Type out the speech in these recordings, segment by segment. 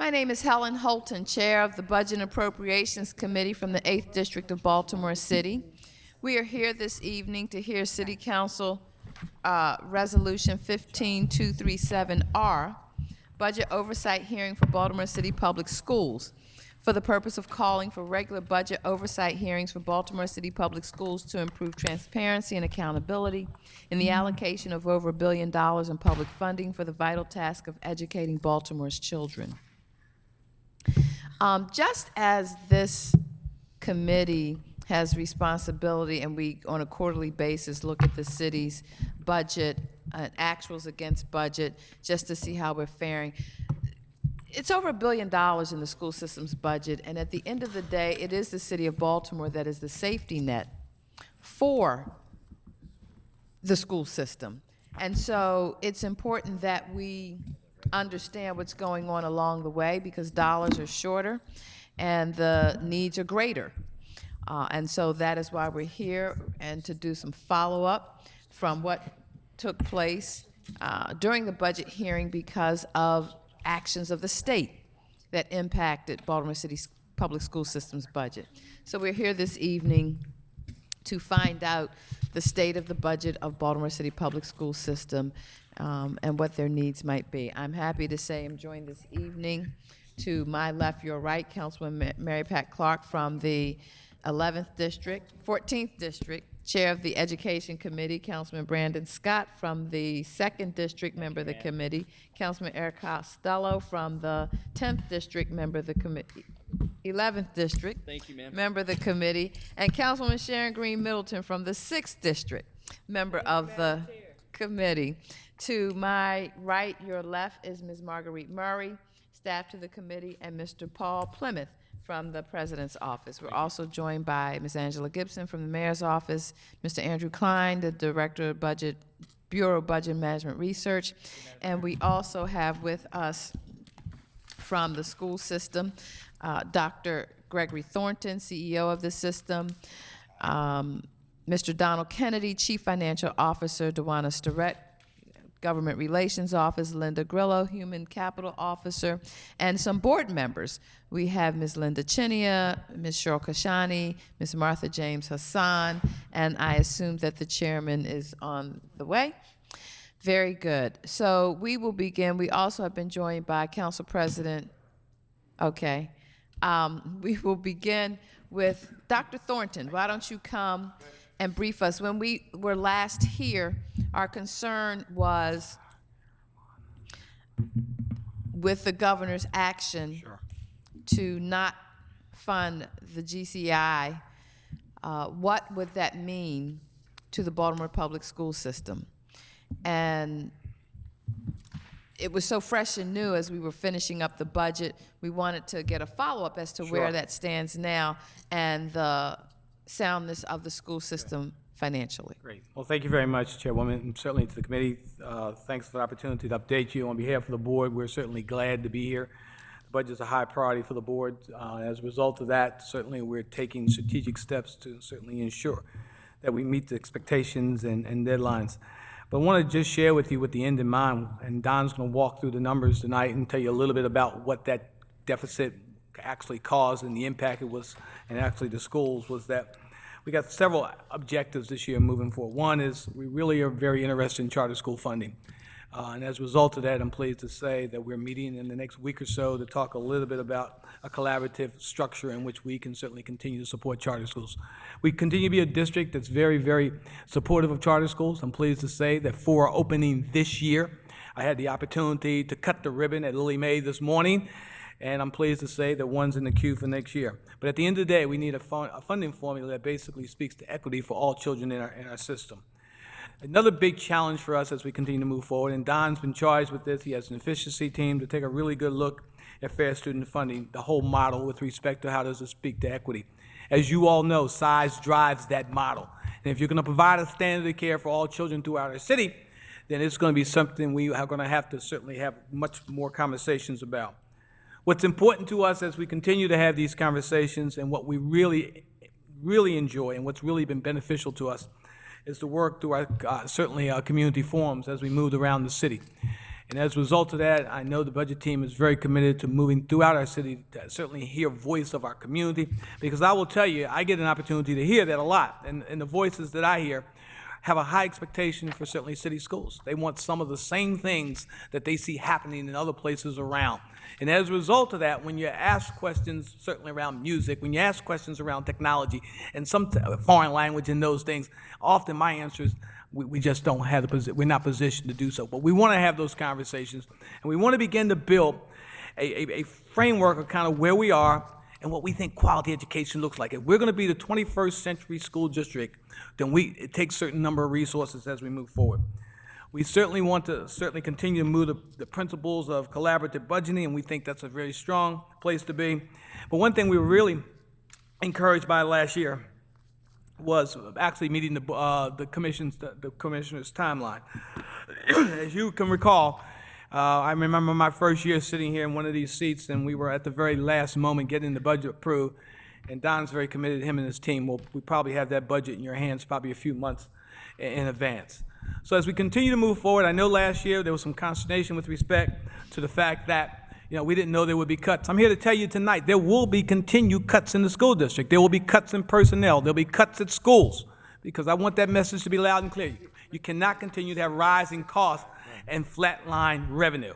My name is Helen Holton, Chair of the Budget and Appropriations Committee from the 8th District of Baltimore City. We are here this evening to hear City Council Resolution 15237R, Budget Oversight Hearing for Baltimore City Public Schools, for the purpose of calling for regular budget oversight hearings for Baltimore City Public Schools to improve transparency and accountability in the allocation of over $1 billion in public funding for the vital task of educating Baltimore's children. Just as this committee has responsibility, and we, on a quarterly basis, look at the city's budget, actuals against budget, just to see how we're faring. It's over $1 billion in the school system's budget, and at the end of the day, it is the city of Baltimore that is the safety net for the school system. And so it's important that we understand what's going on along the way, because dollars are shorter and the needs are greater. And so that is why we're here, and to do some follow-up from what took place during the budget hearing because of actions of the state that impacted Baltimore City's public school system's budget. So we're here this evening to find out the state of the budget of Baltimore City public school system and what their needs might be. I'm happy to say I'm joined this evening to my left, your right, Councilwoman Mary Pat Clark from the 11th District, 14th District, Chair of the Education Committee, Councilman Brandon Scott from the 2nd District, member of the committee, Councilman Eric Costello from the 10th District, member of the committee, 11th District, thank you, ma'am, member of the committee, and Councilwoman Sharon Green Middleton from the 6th District, member of the committee. To my right, your left, is Ms. Marguerite Murray, staff to the committee, and Mr. Paul Plymouth from the President's office. We're also joined by Ms. Angela Gibson from the Mayor's office, Mr. Andrew Klein, the Director of Budget, Bureau of Budget Management Research, and we also have with us from the school system, Dr. Gregory Thornton, CEO of the system, Mr. Donald Kennedy, Chief Financial Officer, Dewana Starrett, Government Relations Office, Linda Grillo, Human Capital Officer, and some board members. We have Ms. Linda Chinia, Ms. Cheryl Kashani, Ms. Martha James Hassan, and I assume that the chairman is on the way. Very good. So we will begin. We also have been joined by Council President. Okay. We will begin with Dr. Thornton. Why don't you come and brief us? When we were last here, our concern was with the governor's action to not fund the GCI. What would that mean to the Baltimore public school system? And it was so fresh and new as we were finishing up the budget. We wanted to get a follow-up as to where that stands now and the soundness of the school system financially. Great. Well, thank you very much, Chairwoman, and certainly to the committee. Thanks for the opportunity to update you. On behalf of the board, we're certainly glad to be here. The budget is a high priority for the board. As a result of that, certainly we're taking strategic steps to certainly ensure that we meet the expectations and deadlines. But I want to just share with you with the end in mind, and Don's going to walk through the numbers tonight and tell you a little bit about what that deficit actually caused and the impact it was, and actually the schools, was that we got several objectives this year moving forward. One is we really are very interested in charter school funding. And as a result of that, I'm pleased to say that we're meeting in the next week or so to talk a little bit about a collaborative structure in which we can certainly continue to support charter schools. We continue to be a district that's very, very supportive of charter schools. I'm pleased to say that 4 are opening this year. I had the opportunity to cut the ribbon at Lily Mae this morning, and I'm pleased to say that one's in the queue for next year. But at the end of the day, we need a funding formula that basically speaks to equity for all children in our system. Another big challenge for us as we continue to move forward, and Don's been charged with this, he has an efficiency team to take a really good look at fair student funding, the whole model with respect to how does it speak to equity. As you all know, size drives that model. And if you're going to provide a standard of care for all children throughout our city, then it's going to be something we are going to have to certainly have much more conversations about. What's important to us as we continue to have these conversations, and what we really enjoy and what's really been beneficial to us, is to work through our, certainly our community forums as we moved around the city. And as a result of that, I know the budget team is very committed to moving throughout our city to certainly hear voice of our community, because I will tell you, I get an opportunity to hear that a lot, and the voices that I hear have a high expectation for certainly city schools. They want some of the same things that they see happening in other places around. And as a result of that, when you ask questions certainly around music, when you ask questions around technology and some foreign language and those things, often my answer is, we just don't have we're not positioned to do so. But we want to have those conversations, and we want to begin to build a framework of kind of where we are and what we think quality education looks like. If we're going to be the 21st century school district, then it takes a certain number of resources as we move forward. We certainly want to continue to move the principles of collaborative budgeting, and we think that's a very strong place to be. But one thing we were really encouraged by last year was actually meeting the commissioner's timeline. As you can recall, I remember my first year sitting here in one of these seats, and we were at the very last moment getting the budget approved. And Don's very committed, him and his team. We probably have that budget in your hands probably a few months in advance. So as we continue to move forward, I know last year there was some consternation with respect to the fact that we didn't know there would be cuts. I'm here to tell you tonight, there will be continued cuts in the school district. There will be cuts in personnel. There'll be cuts at schools, because I want that message to be loud and clear. You cannot continue to have rising costs and flatline revenue.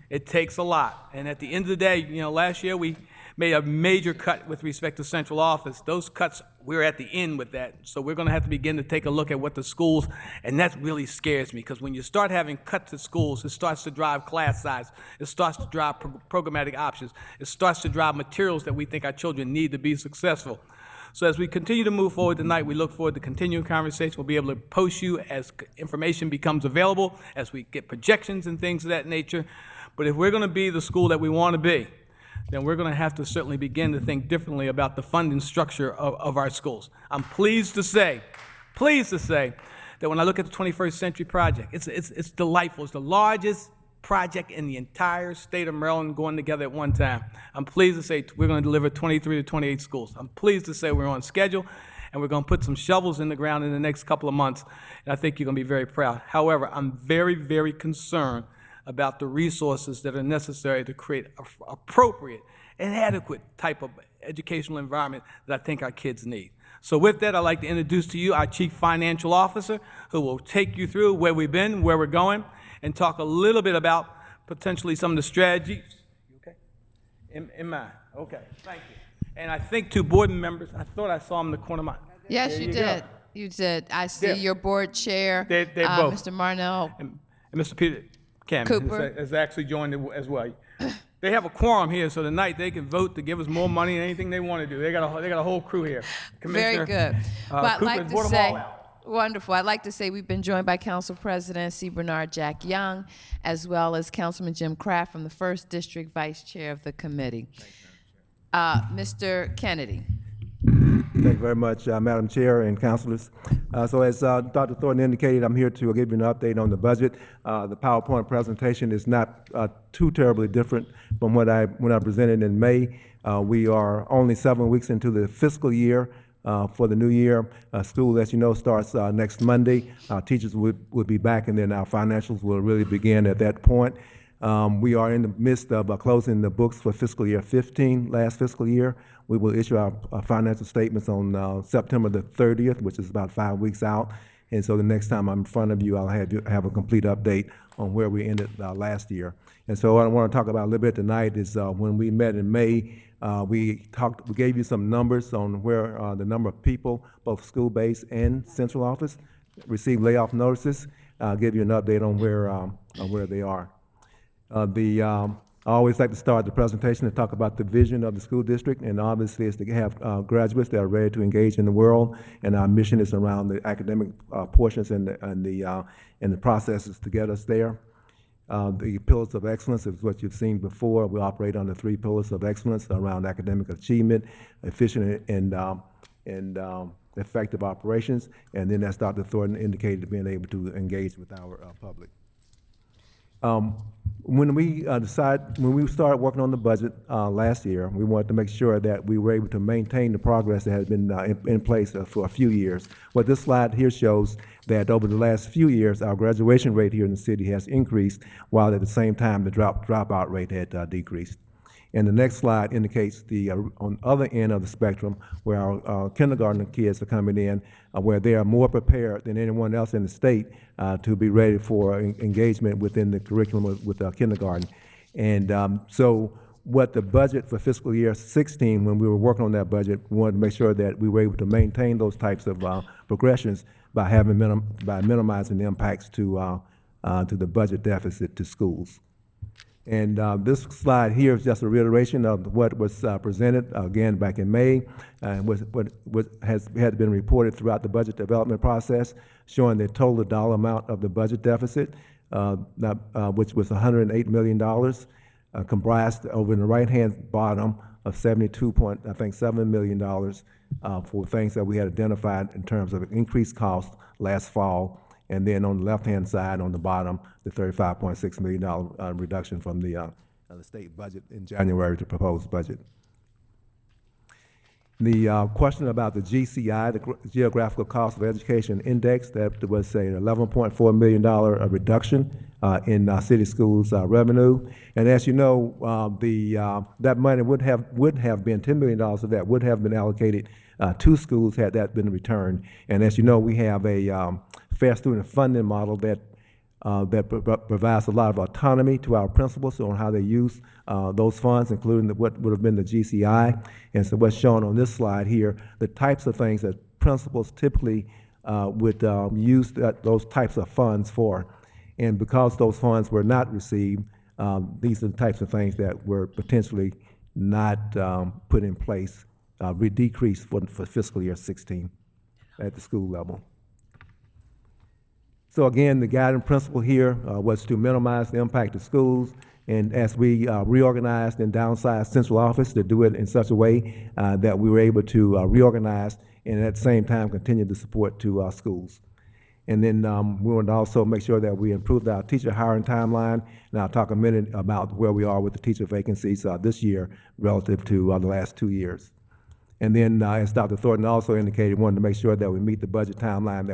It takes a lot. And at the end of the day, last year we made a major cut with respect to central office. Those cuts, we're at the end with that. So we're going to have to begin to take a look at what the schools, and that really scares me, because when you start having cuts at schools, it starts to drive class size. It starts to drive programmatic options. It starts to drive materials that we think our children need to be successful. So as we continue to move forward tonight, we look forward to continuing conversation. We'll be able to post you as information becomes available, as we get projections and things of that nature. But if we're going to be the school that we want to be, then we're going to have to certainly begin to think differently about the funding structure of our schools. I'm pleased to say that when I look at the 21st Century Project, it's delightful. It's the largest project in the entire state of Maryland going together at one time. I'm pleased to say we're going to deliver 23 to 28 schools. I'm pleased to say we're on schedule, and we're going to put some shovels in the ground in the next couple of months, and I think you're going to be very proud. However, I'm very, very concerned about the resources that are necessary to create an appropriate and adequate type of educational environment that I think our kids need. So with that, I'd like to introduce to you our Chief Financial Officer, who will take you through where we've been, where we're going, and talk a little bit about potentially some of the strategies. You okay? In mind. Okay, thank you. And I think two board members, I thought I saw them in the corner of my... Yes, you did. Go. You did. I see Yeah. your board chair, They're both. Mr. Marnell. And Mr. Peter Cameron Cooper. has actually joined as well. They have a quorum here, so tonight they can vote to give us more money and anything they want to do. They got a whole crew here. Very good. But I'd Cooper like has to brought them say, all out. wonderful. I'd like to say we've been joined by Council President C. Bernard Jack Young, as well as Councilman Jim Kraft from the 1st District, Vice Chair of the committee. Mr. Kennedy. Thank you very much, Madam Chair and councilors. So as Dr. Thornton indicated, I'm here to give you an update on the budget. The PowerPoint presentation is not too terribly different from when I presented in May. We are only 7 weeks into the fiscal year for the new year. School, as you know, starts next Monday. Teachers would be back, and then our financials will really begin at that point. We are in the midst of closing the books for fiscal year 15, last fiscal year. We will issue our financial statements on September the 30th, which is about 5 weeks out. And so the next time I'm in front of you, I'll have a complete update on where we ended last year. And so what I want to talk about a little bit tonight is when we met in May, we gave you some numbers on where the number of people, both school-based and central office, received layoff notices. I'll give you an update on where they are. I always like to start the presentation and talk about the vision of the school district, and obviously it's to have graduates that are ready to engage in the world, and our mission is around the academic portions and the processes to get us there. The pillars of excellence is what you've seen before. We operate under 3 pillars of excellence around academic achievement, efficient and effective operations, and then as Dr. Thornton indicated, being able to engage with our public. when we when we started working on the budget last year, we wanted to make sure that we were able to maintain the progress that had been in place for a few years. What this slide here shows that over the last few years, our graduation rate here in the city has increased, while at the same time the dropout rate had decreased. And the next slide indicates the on the other end of the spectrum, where our kindergarten kids are coming in, where they are more prepared than anyone else in the state to be ready for engagement within the curriculum with kindergarten. And so what the budget for fiscal year 16, when we were working on that budget, we wanted to make sure that we were able to maintain those types of progressions by by minimizing the impacts to the budget deficit to schools. And this slide here is just a reiteration of what was presented again back in May, and what had been reported throughout the budget development process, showing the total dollar amount of the budget deficit, which was $108 million, comprised over in the right-hand bottom of $72.7 million for things that we had identified in terms of increased cost last fall. And then on the left-hand side, on the bottom, the $35.6 million reduction from the state budget in January to proposed budget. The question about the GCI, the Geographical Cost of Education Index, that was an $11.4 million reduction in city schools' revenue. And as you know, that money would have been $10 million of that would have been allocated to schools had that been returned. And as you know, we have a fair student funding model that provides a lot of autonomy to our principals on how they use those funds, including what would have been the GCI. And so what's shown on this slide here, the types of things that principals typically would use those types of funds for. And because those funds were not received, these are the types of things that were potentially not put in place, decreased for fiscal year 16 at the school level. So again, the guiding principle here was to minimize the impact of schools, and as we reorganized and downsized central office, to do it in such a way that we were able to reorganize and at the same time continue to support to schools. And then we wanted to also make sure that we improved our teacher hiring timeline, and I'll talk a minute about where we are with the teacher vacancies this year relative to the last 2 years. And then, as Dr. Thornton also indicated, wanted to make sure that we meet the budget timeline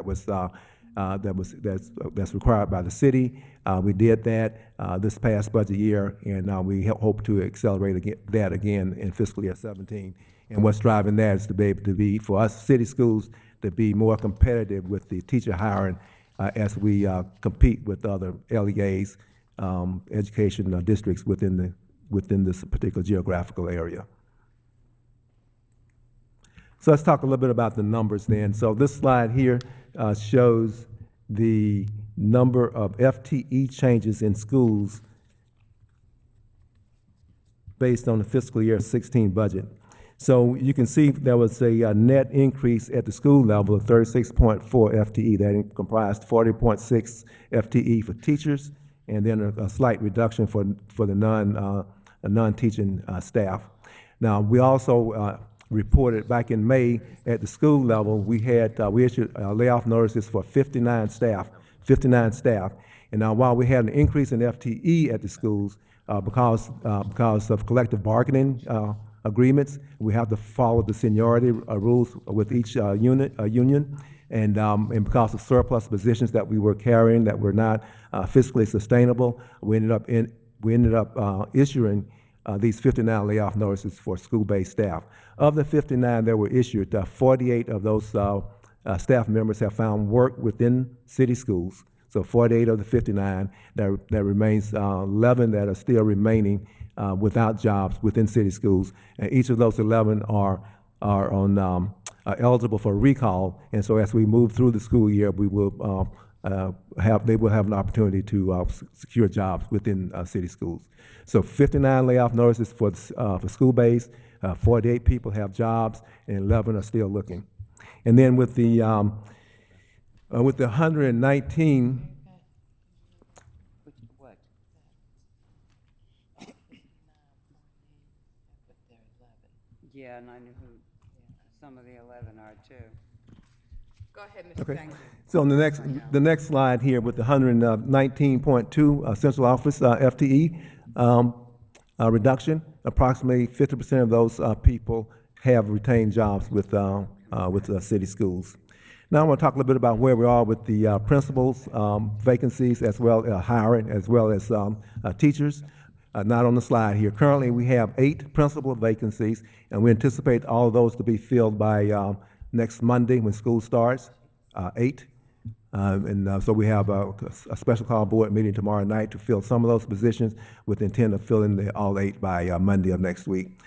that's required by the city. We did that this past budget year, and we hope to accelerate that again in fiscal year 17. And what's driving that is to be able to be, for us city schools, to be more competitive with the teacher hiring as we compete with other LEAs, education districts within this particular geographical area. So let's talk a little bit about the numbers then. So this slide here shows the number of FTE changes in schools based on the fiscal year 16 budget. So you can see there was a net increase at the school level of 36.4 FTE. That comprised 40.6 FTE for teachers, and then a slight reduction for the non-teaching staff. Now, we also reported back in May at the school level, we issued layoff notices for 59 staff. And now, while we had an increase in FTE at the schools because of collective bargaining agreements, we have to follow the seniority rules with each union, and because of surplus positions that we were carrying that were not fiscally sustainable, we ended up issuing these 59 layoff notices for school-based staff. Of the 59 that were issued, 48 of those staff members have found work within city schools. So 48 of the 59, there remains 11 that are still remaining without jobs within city schools. And each of those 11 are eligible for recall. And so as we move through the school year, they will have an opportunity to secure jobs within city schools. So 59 layoff notices for school-based, 48 people have jobs, and 11 are still looking. And then with the 119, Yeah, and I knew who some of the 11 are too. Go ahead, Mr. Okay. Banks. So on the next slide here with the 119.2 central office FTE reduction, approximately 50% of those people have retained jobs with city schools. Now I want to talk a little bit about where we are with the principals vacancies as well hiring as well as teachers. Not on the slide here. Currently, we have 8 principal vacancies, and we anticipate all of those to be filled by next Monday when school starts. 8. So we have a special call board meeting tomorrow night to fill some of those positions with the intent of filling all 8 by Monday of next week.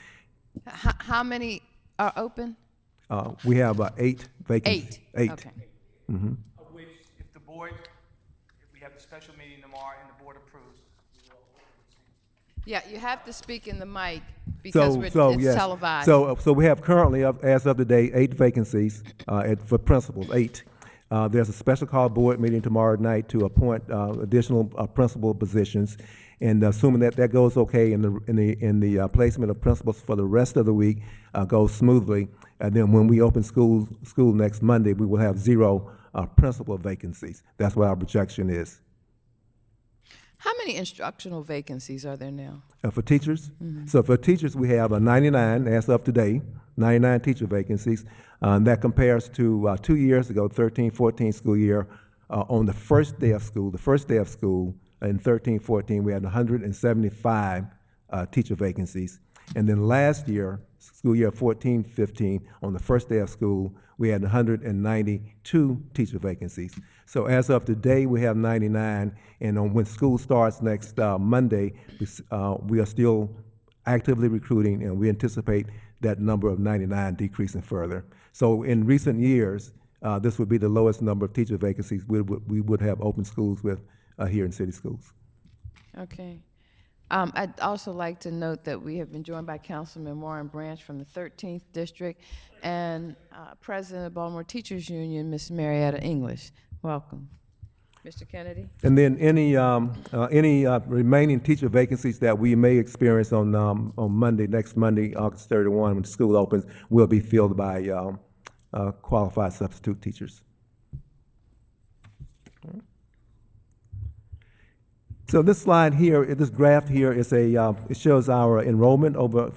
How many are open? We have 8 vacancies. 8. 8. Okay. Of which, if we have a special meeting tomorrow and the board approves, we will open the seat. Yeah, you have to speak in the mic because it's Yes. televised. So we have currently, as of today, 8 vacancies for principals, 8. There's a special call board meeting tomorrow night to appoint additional principal positions, and assuming that goes okay, and the placement of principals for the rest of the week goes smoothly, and then when we open school next Monday, we will have 0 principal vacancies. That's what our projection is. How many instructional vacancies are there now? For teachers, so for teachers, we have 99 as of today, 99 teacher vacancies. That compares to 2 years ago, 13-14 school year, on the first day of school, in 13-14, we had 175 teacher vacancies. And then last year, school year 14-15, on the first day of school, we had 192 teacher vacancies. So as of today, we have 99, and when school starts next Monday, we are still actively recruiting, and we anticipate that number of 99 decreasing further. So in recent years, this would be the lowest number of teacher vacancies we would have open schools with here in city schools. Okay. I'd also like to note that we have been joined by Councilman Warren Branch from the 13th District and President of Baltimore Teachers Union, Ms. Marietta English. Welcome. Mr. Kennedy? And then any remaining teacher vacancies that we may experience on Monday, next Monday, August 31, when school opens, will be filled by qualified substitute teachers. So this slide here, this graph here is it shows our enrollment over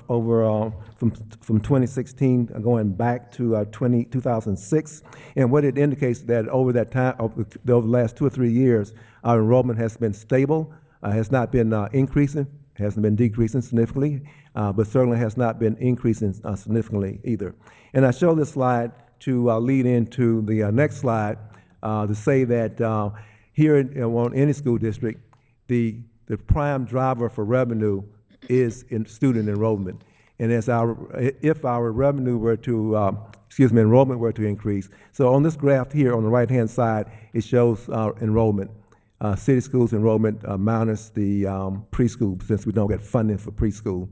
from 2016 going back to 2006, and what it indicates that over that time, over the last 2 or 3 years, our enrollment has been stable, has not been increasing, hasn't been decreasing significantly, but certainly has not been increasing significantly either. And I show this slide to lead into the next slide to say that here on any school district, the prime driver for revenue is in student enrollment. And if our revenue were to, enrollment were to increase. So on this graph here on the right-hand side, it shows enrollment, city schools enrollment minus the preschool, since we don't get funding for preschool.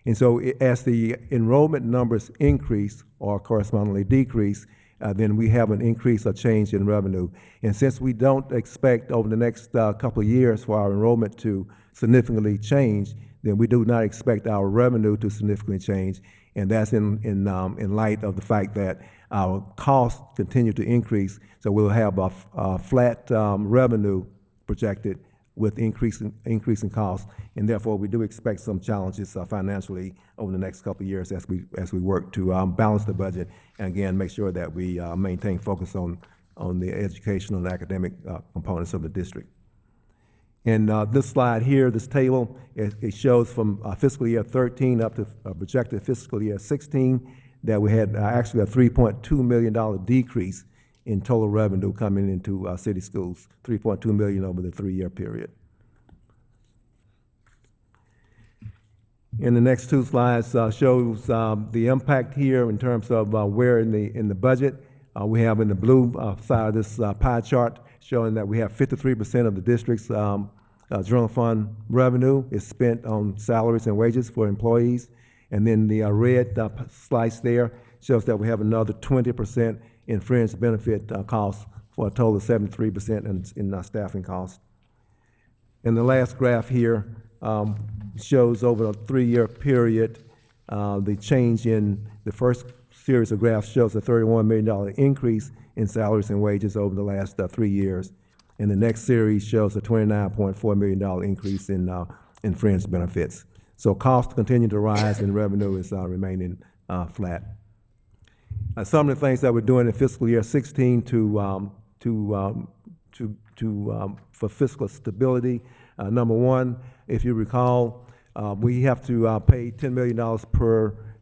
And so as the enrollment numbers increase or correspondingly decrease, then we have an increase or change in revenue. And since we don't expect over the next couple of years for our enrollment to significantly change, then we do not expect our revenue to significantly change. And that's in light of the fact that our costs continue to increase. So we'll have a flat revenue projected with increasing costs, and therefore we do expect some challenges financially over the next couple of years as we work to balance the budget and again make sure that we maintain focus on the educational and academic components of the district. And this slide here, this table, it shows from fiscal year 13 up to projected fiscal year 16 that we had actually a $3.2 million decrease in total revenue coming into city schools, $3.2 million over the 3-year period. In the next 2 slides shows the impact here in terms of where in the budget. We have in the blue side of this pie chart showing that we have 53% of the district's general fund revenue is spent on salaries and wages for employees. And then the red slice there shows that we have another 20% in fringe benefit costs for a total of 73% in staffing costs. And the last graph here shows over a 3-year period the change in the first series of graphs shows a $31 million increase in salaries and wages over the last 3 years. And the next series shows a $29.4 million increase in fringe benefits. So costs continue to rise and revenue is remaining flat. Some of the things that we're doing in fiscal year 16 for fiscal stability. Number one, if you recall, we have to pay $10 million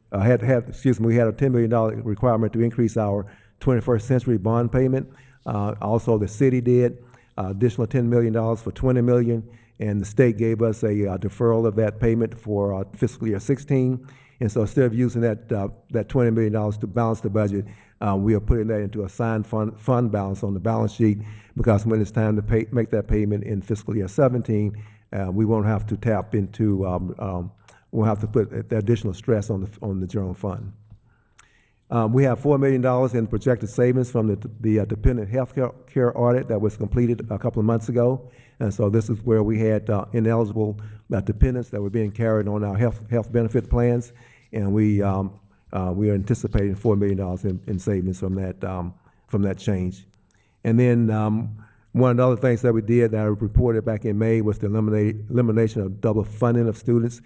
we had a $10 million requirement to increase our 21st century bond payment. Also, the city did additional $10 million for $20 million, and the state gave us a deferral of that payment for fiscal year 16. And so instead of using that $20 million to balance the budget, we are putting that into a signed fund balance on the balance sheet, because when it's time to make that payment in fiscal year 17, we won't have to tap into, we'll have to put the additional stress on the general fund. We have $4 million in projected savings from the dependent health care audit that was completed a couple of months ago. And so this is where we had ineligible dependents that were being carried on our health benefit plans. And we are anticipating $4 million in savings from that change. And then one of the other things that we did that I reported back in May was the elimination of double funding of students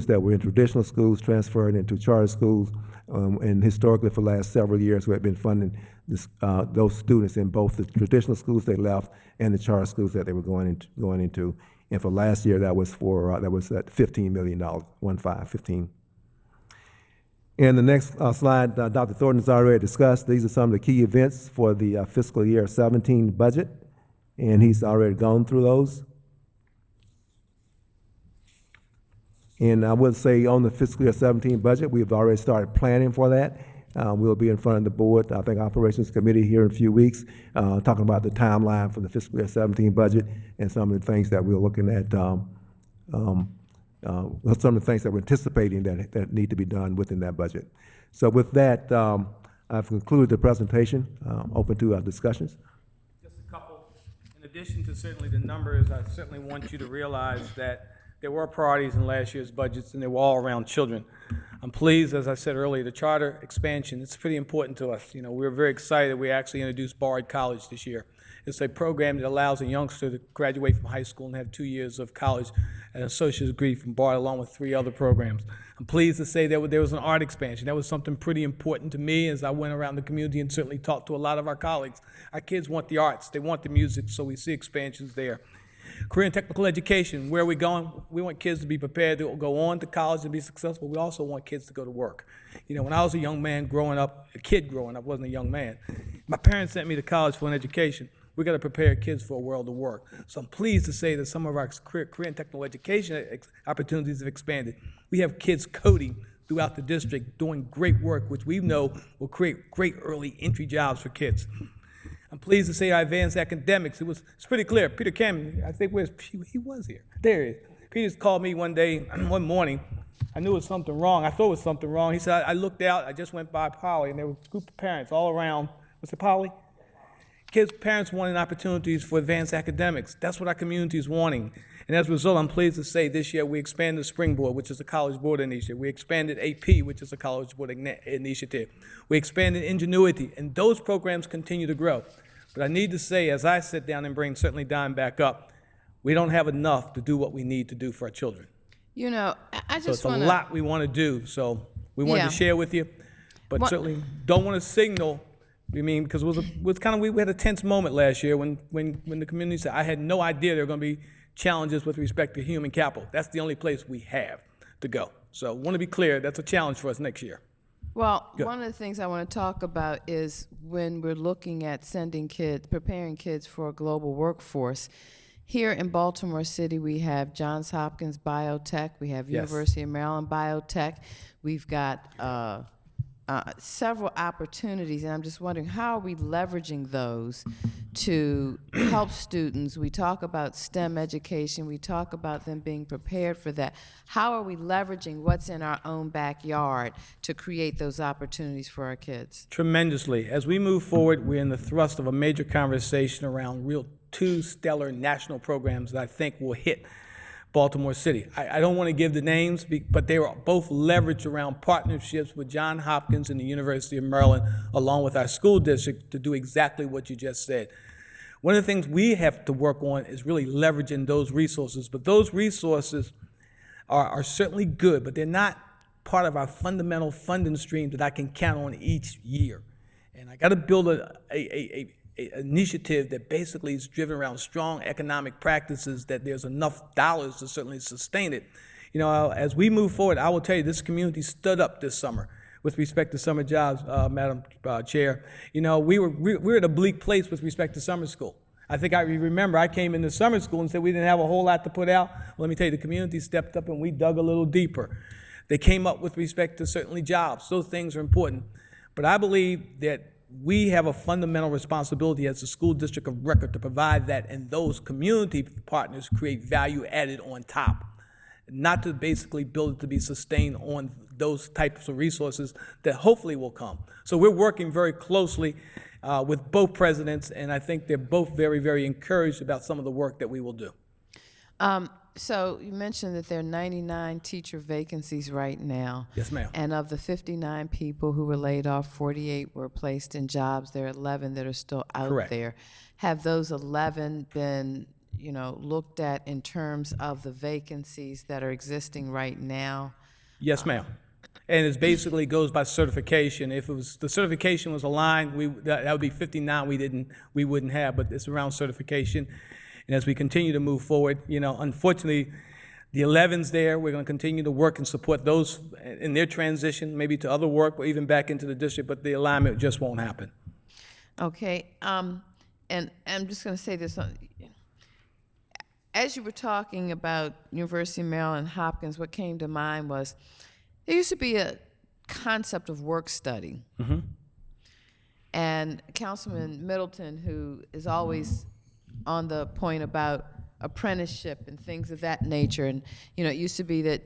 that were in traditional schools transferred into charter schools. And historically, for the last several years, we have been funding those students in both the traditional schools they left and the charter schools that they were going into. And for last year, that was at $15 million, 15. And the next slide, Dr. Thornton has already discussed. These are some of the key events for the fiscal year 17 budget, and he's already gone through those. And I would say on the fiscal year 17 budget, we've already started planning for that. We'll be in front of the board, I think Operations Committee here in a few weeks, talking about the timeline for the fiscal year 17 budget and some of the things that we're looking at, some of the things that we're anticipating that need to be done within that budget. So with that, I've concluded the presentation. Open to discussions. Just a couple. In addition to certainly the numbers, I certainly want you to realize that there were priorities in last year's budgets, and they were all around children. I'm pleased, as I said earlier, the charter expansion, it's pretty important to us. You know, we're very excited we actually introduced Bard College this year. It's a program that allows a youngster to graduate from high school and have 2 years of college and an associate's degree from Bard, along with 3 other programs. I'm pleased to say that there was an art expansion. That was something pretty important to me as I went around the community and certainly talked to a lot of our colleagues. Our kids want the arts, they want the music, so we see expansions there. Career and technical education, where are we going? We want kids to be prepared to go on to college and be successful. We also want kids to go to work. You know, when I was a young man growing up, a kid growing up, wasn't a young man, my parents sent me to college for an education. We got to prepare kids for a world of work. So I'm pleased to say that some of our career and technical education opportunities have expanded. We have kids coding throughout the district doing great work, which we know will create great early entry jobs for kids. I'm pleased to say our advanced academics, it's pretty clear. Peter Cameron, I think he was here. There he is. Peter's called me one day, one morning. I knew it was something wrong. I thought it was something wrong. He said, I looked out, I just went by Poly, and there was a group of parents all around. Was it Poly? Kids, parents wanting opportunities for advanced academics. That's what our community is wanting. And as a result, I'm pleased to say this year we expanded Springboard, which is a college board initiative. We expanded AP, which is a college board initiative. We expanded Ingenuity, and those programs continue to grow. But I need to say, as I sit down and bring certainly Dime back up, we don't have enough to do what we need to do for our children. You know, I So just it's want a lot we want to do, so we wanted to share with you, but certainly don't want to signal. I mean, because it was kind of, we had a tense moment last year when the community said, I had no idea there were going to be challenges with respect to human capital. That's the only place we have to go. So I want to be clear, that's a challenge for us next year. Well, one of the things I want to talk about is when we're looking at preparing kids for a global workforce. Here in Baltimore City, we have Johns Hopkins Biotech, we have University of Maryland Biotech, we've got several opportunities, and I'm just wondering, how are we leveraging those to help students? We talk about STEM education, we talk about them being prepared for that. How are we leveraging what's in our own backyard to create those opportunities for our kids? Tremendously. As we move forward, we're in the thrust of a major conversation around two stellar national programs that I think will hit Baltimore City. I don't want to give the names, but they were both leveraged around partnerships with Johns Hopkins and the University of Maryland, along with our school district, to do exactly what you just said. One of the things we have to work on is really leveraging those resources, but those resources are certainly good, but they're not part of our fundamental funding stream that I can count on each year. And I got to build a initiative that basically is driven around strong economic practices, that there's enough dollars to certainly sustain it. You know, as we move forward, I will tell you, this community stood up this summer with respect to summer jobs, Madam Chair. You know, we're at a bleak place with respect to summer school. I think I remember I came into summer school and said we didn't have a whole lot to put out. Well, let me tell you, the community stepped up and we dug a little deeper. They came up with respect to certainly jobs. Those things are important. But I believe that we have a fundamental responsibility as a school district of record to provide that, and those community partners create value added on top, not to basically build it to be sustained on those types of resources that hopefully will come. So we're working very closely with both presidents, and I think they're both very, very encouraged about some of the work that we will do. So you mentioned that there are 99 teacher vacancies right now. Yes, ma'am. And of the 59 people who were laid off, 48 were placed in jobs. There are 11 that are still out Correct. there. Have those 11 been, you know, looked at in terms of the vacancies that are existing right now? Yes, ma'am. And it basically goes by certification. If it was, the certification was aligned, that would be 59 we wouldn't have, but it's around certification. And as we continue to move forward, you know, unfortunately, the 11's there. We're going to continue to work and support those in their transition, maybe to other work or even back into the district, but the alignment just won't happen. Okay, and I'm just going to say this. As you were talking about University of Maryland, Hopkins, what came to mind was there used to be a concept of work study. Mm-hmm. And Councilman Middleton, who is always on the point about apprenticeship and things of that nature, and you know, it used to be that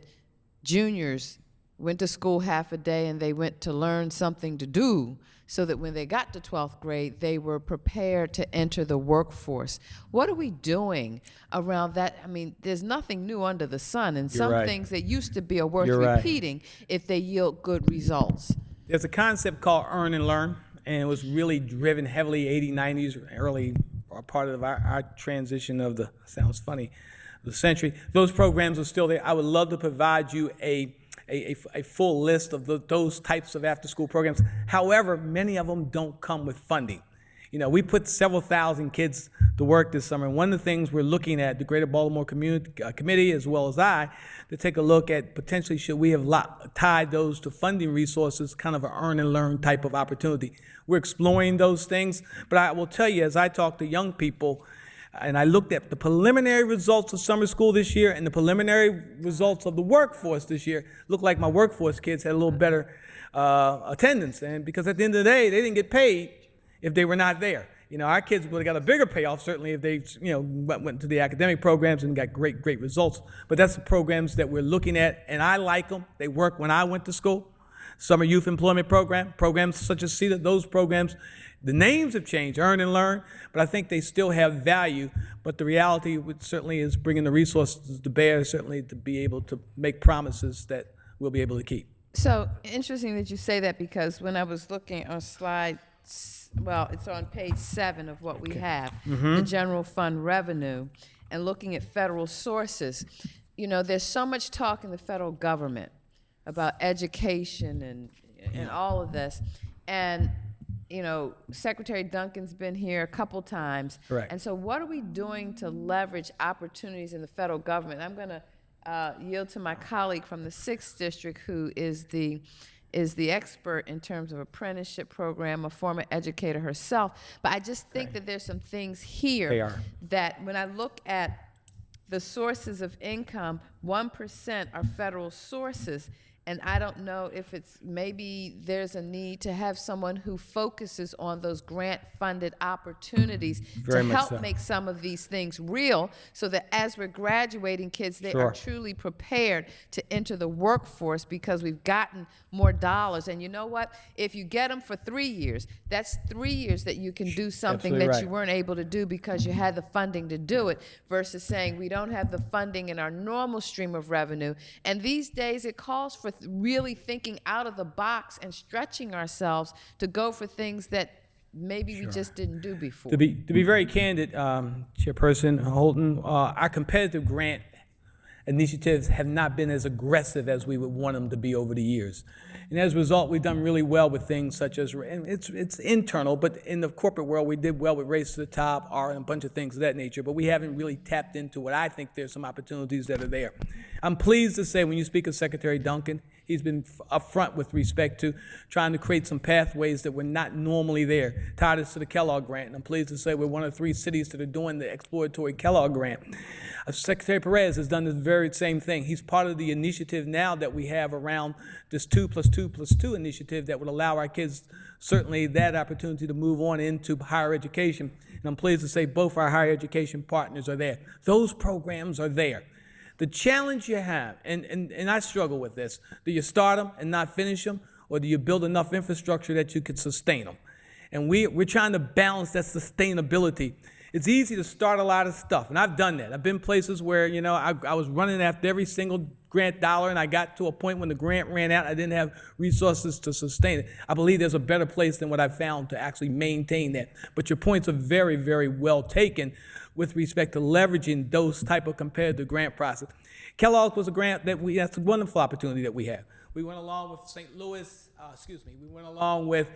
juniors went to school half a day and they went to learn something to do so that when they got to 12th grade, they were prepared to enter the workforce. What are we doing around that? I mean, there's nothing new under the sun, and some right. things that used to be are worth You're right. repeating if they yield good results. There's a concept called earn and learn, and it was really driven heavily 80s, 90s, early part of our transition of the, sounds funny, the century. Those programs are still there. I would love to provide you a full list of those types of after-school programs. However, many of them don't come with funding. You know, we put several thousand kids to work this summer, and one of the things we're looking at, the Greater Baltimore Committee, as well as I, to take a look at potentially should we have tied those to funding resources, kind of an earn and learn type of opportunity. We're exploring those things, but I will tell you, as I talk to young people, and I looked at the preliminary results of summer school this year and the preliminary results of the workforce this year, looked like my workforce kids had a little better attendance, and because at the end of the day, they didn't get paid if they were not there. You know, our kids would have got a bigger payoff, certainly, if they, you know, went to the academic programs and got great results. But that's the programs that we're looking at, and I like them. They worked when I went to school. Summer Youth Employment Program, programs such as CETA, those programs, the names have changed, earn and learn, but I think they still have value. But the reality certainly is bringing the resources to bear, certainly to be able to make promises that we'll be able to keep. So interesting that you say that, because when I was looking on slide, well, it's on page 7 of what we have, the general fund revenue, and looking at federal sources. You know, there's so much talk in the federal government about education and all of this. And, you know, Secretary Duncan's been here a couple times. Correct. And so what are we doing to leverage opportunities in the federal government? I'm going to yield to my colleague from the 6th District, who is the expert in terms of apprenticeship program, a former educator herself. But I just think that there's some things here that when I look at the sources of income, 1% are federal sources, And I don't know if it's, maybe there's a need to have someone who focuses on those grant-funded opportunities Very to much help so. make some of these things real, so that as we're graduating kids, they are Sure. truly prepared to enter the workforce, because we've gotten more dollars. And you know what? If you get them for 3 years, that's 3 years that you can do something Absolutely that right. you weren't able to do because you had the funding to do it, versus saying we don't have the funding in our normal stream of revenue. And these days it calls for really thinking out of the box and stretching ourselves to go for things that maybe we just didn't do before. To be very candid, Chairperson Holton, our competitive grant initiatives have not been as aggressive as we would want them to be over the years. And as a result, we've done really well with things such as, and it's internal, but in the corporate world, we did well with Race to the Top, and a bunch of things of that nature, but we haven't really tapped into what I think there's some opportunities that are there. I'm pleased to say, when you speak of Secretary Duncan, he's been upfront with respect to trying to create some pathways that were not normally there. Tied us to the Kellogg grant, and I'm pleased to say we're one of 3 cities that are doing the exploratory Kellogg grant. Secretary Perez has done the very same thing. He's part of the initiative now that we have around this 2+2+2 initiative that would allow our kids certainly that opportunity to move on into higher education. And I'm pleased to say both our higher education partners are there. Those programs are there. The challenge you have, and I struggle with this, do you start them and not finish them, or do you build enough infrastructure that you can sustain them? And we're trying to balance that sustainability. It's easy to start a lot of stuff, and I've done that. I've been places where, I was running after every single grant dollar, and I got to a point when the grant ran out, I didn't have resources to sustain it. I believe there's a better place than what I found to actually maintain that. But your points are very, very well taken with respect to leveraging those type of competitive grant process. Kellogg was a grant that's a wonderful opportunity that we have. We went along with St. Louis, we went along with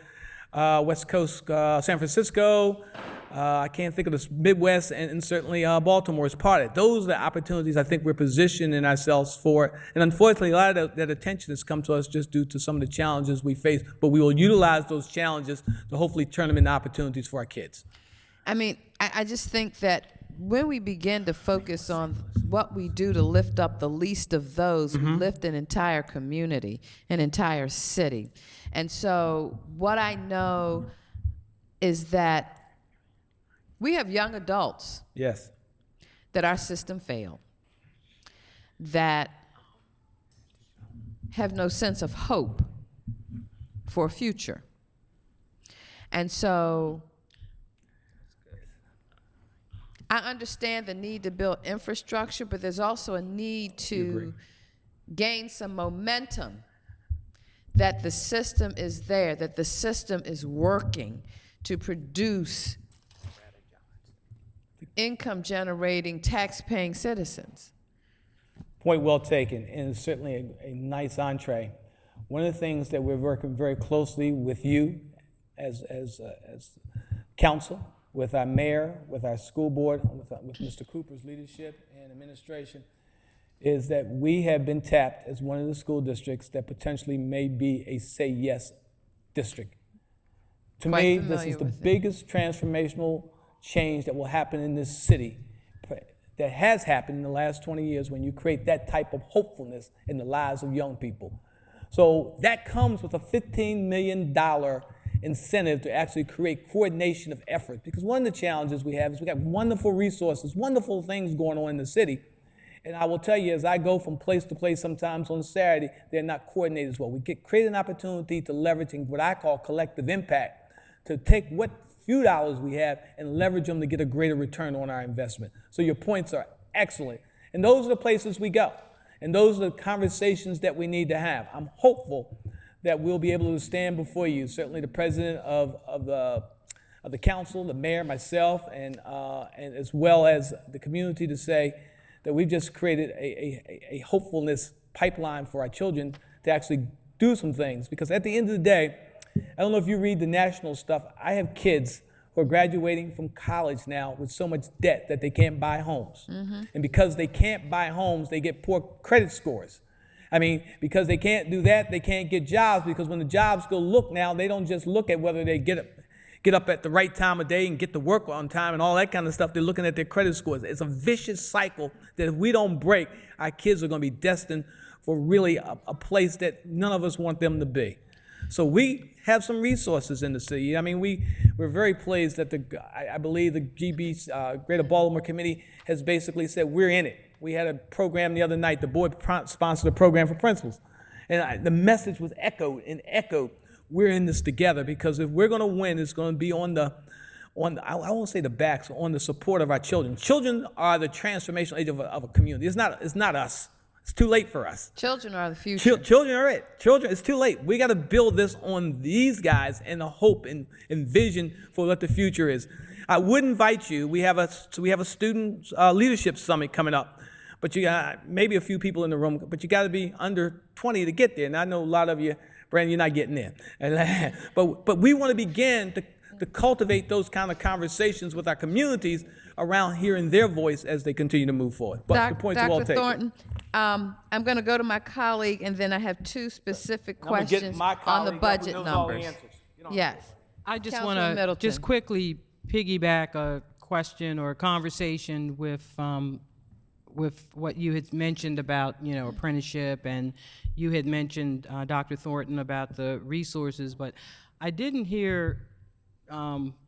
West Coast, San Francisco, I can't think of the Midwest, and certainly Baltimore is part of it. Those are the opportunities I think we're positioning ourselves for. And unfortunately, a lot of that attention has come to us just due to some of the challenges we face, but we will utilize those challenges to hopefully turn them into opportunities for our kids. I mean, I just think that when we begin to focus on what we do to lift up the least of those, we lift an entire community, an entire city. And so what I know is that we have young adults Yes. that our system failed, that have no sense of hope for a future. And so I understand the need to build infrastructure, but there's also a need to gain some momentum that the system is there, that the system is working to produce income-generating, tax-paying citizens. Point well taken, and it's certainly a nice entree. One of the things that we're working very closely with you as council, with our mayor, with our school board, with Mr. Cooper's leadership and administration, is that we have been tapped as one of the school districts that potentially may be a Say Yes district. To Quite me, this familiar is the with it. biggest transformational change that will happen in this city, that has happened in the last 20 years when you create that type of hopefulness in the lives of young people. So that comes with a $15 million incentive to actually create coordination of effort. Because one of the challenges we have is we got wonderful resources, wonderful things going on in the city. And I will tell you, as I go from place to place sometimes on Saturday, they're not coordinated as well. We create an opportunity to leveraging what I call collective impact, to take what few dollars we have and leverage them to get a greater return on our investment. So your points are excellent. And those are the places we go. And those are the conversations that we need to have. I'm hopeful that we'll be able to stand before you, certainly the president of the council, the mayor, myself, and as well as the community, to say that we've just created a hopefulness pipeline for our children to actually do some things. Because at the end of the day, I don't know if you read the national stuff, I have kids who are graduating from college now with so much debt that they can't buy homes. And because they can't buy homes, they get poor credit scores. I mean, because they can't do that, they can't get jobs, because when the jobs go look now, they don't just look at whether they get get up at the right time of day and get to work on time and all that kind of stuff. They're looking at their credit scores. It's a vicious cycle that if we don't break, our kids are going to be destined for really a place that none of us want them to be. So we have some resources in the city. I mean, we're very pleased that I believe the GB Greater Baltimore Committee has basically said we're in it. We had a program the other night. The board sponsored a program for principals. And the message was echoed and echoed. We're in this together, because if we're going to win, it's going to be on the I won't say the backs, on the support of our children. Children are the transformational age of a community. It's not us. It's too late for us. Children are the future. Children are it. Children, it's too late. We got to build this on these guys and the hope and vision for what the future is. I would invite you. We have a student leadership summit coming up, but you got maybe a few people in the room, but you got to be under 20 to get there. And I know a lot of you, Brandon, you're not getting in. But we want to begin to cultivate those kind of conversations with our communities around hearing their voice as they continue to move forward. But the points are well taken. Dr. Thornton, I'm going to go to my colleague, and then I have two specific questions on the budget numbers. Yes. I just Councilman want to Middleton. just quickly piggyback a question or a conversation with what you had mentioned about, apprenticeship, and you had mentioned, Dr. Thornton, about the resources, but I didn't hear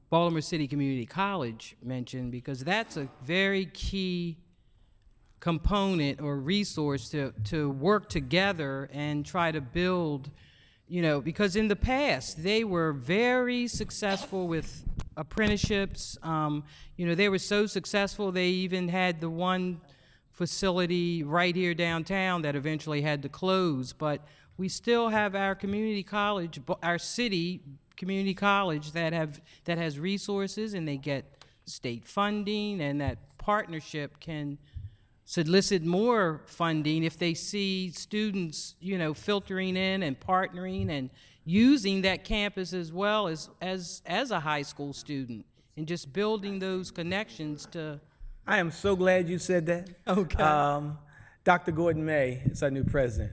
Baltimore City Community College mentioned, because that's a very key component or resource to work together and try to build, because in the past they were very successful with apprenticeships. They were so successful they even had the one facility right here downtown that eventually had to close. But we still have our community college, our city community college that has resources, and they get state funding, and that partnership can solicit more funding if they see students, filtering in and partnering and using that campus as well as a high school student, and just building those connections to. I am so glad you said that. Okay. Dr. Gordon May is our new president.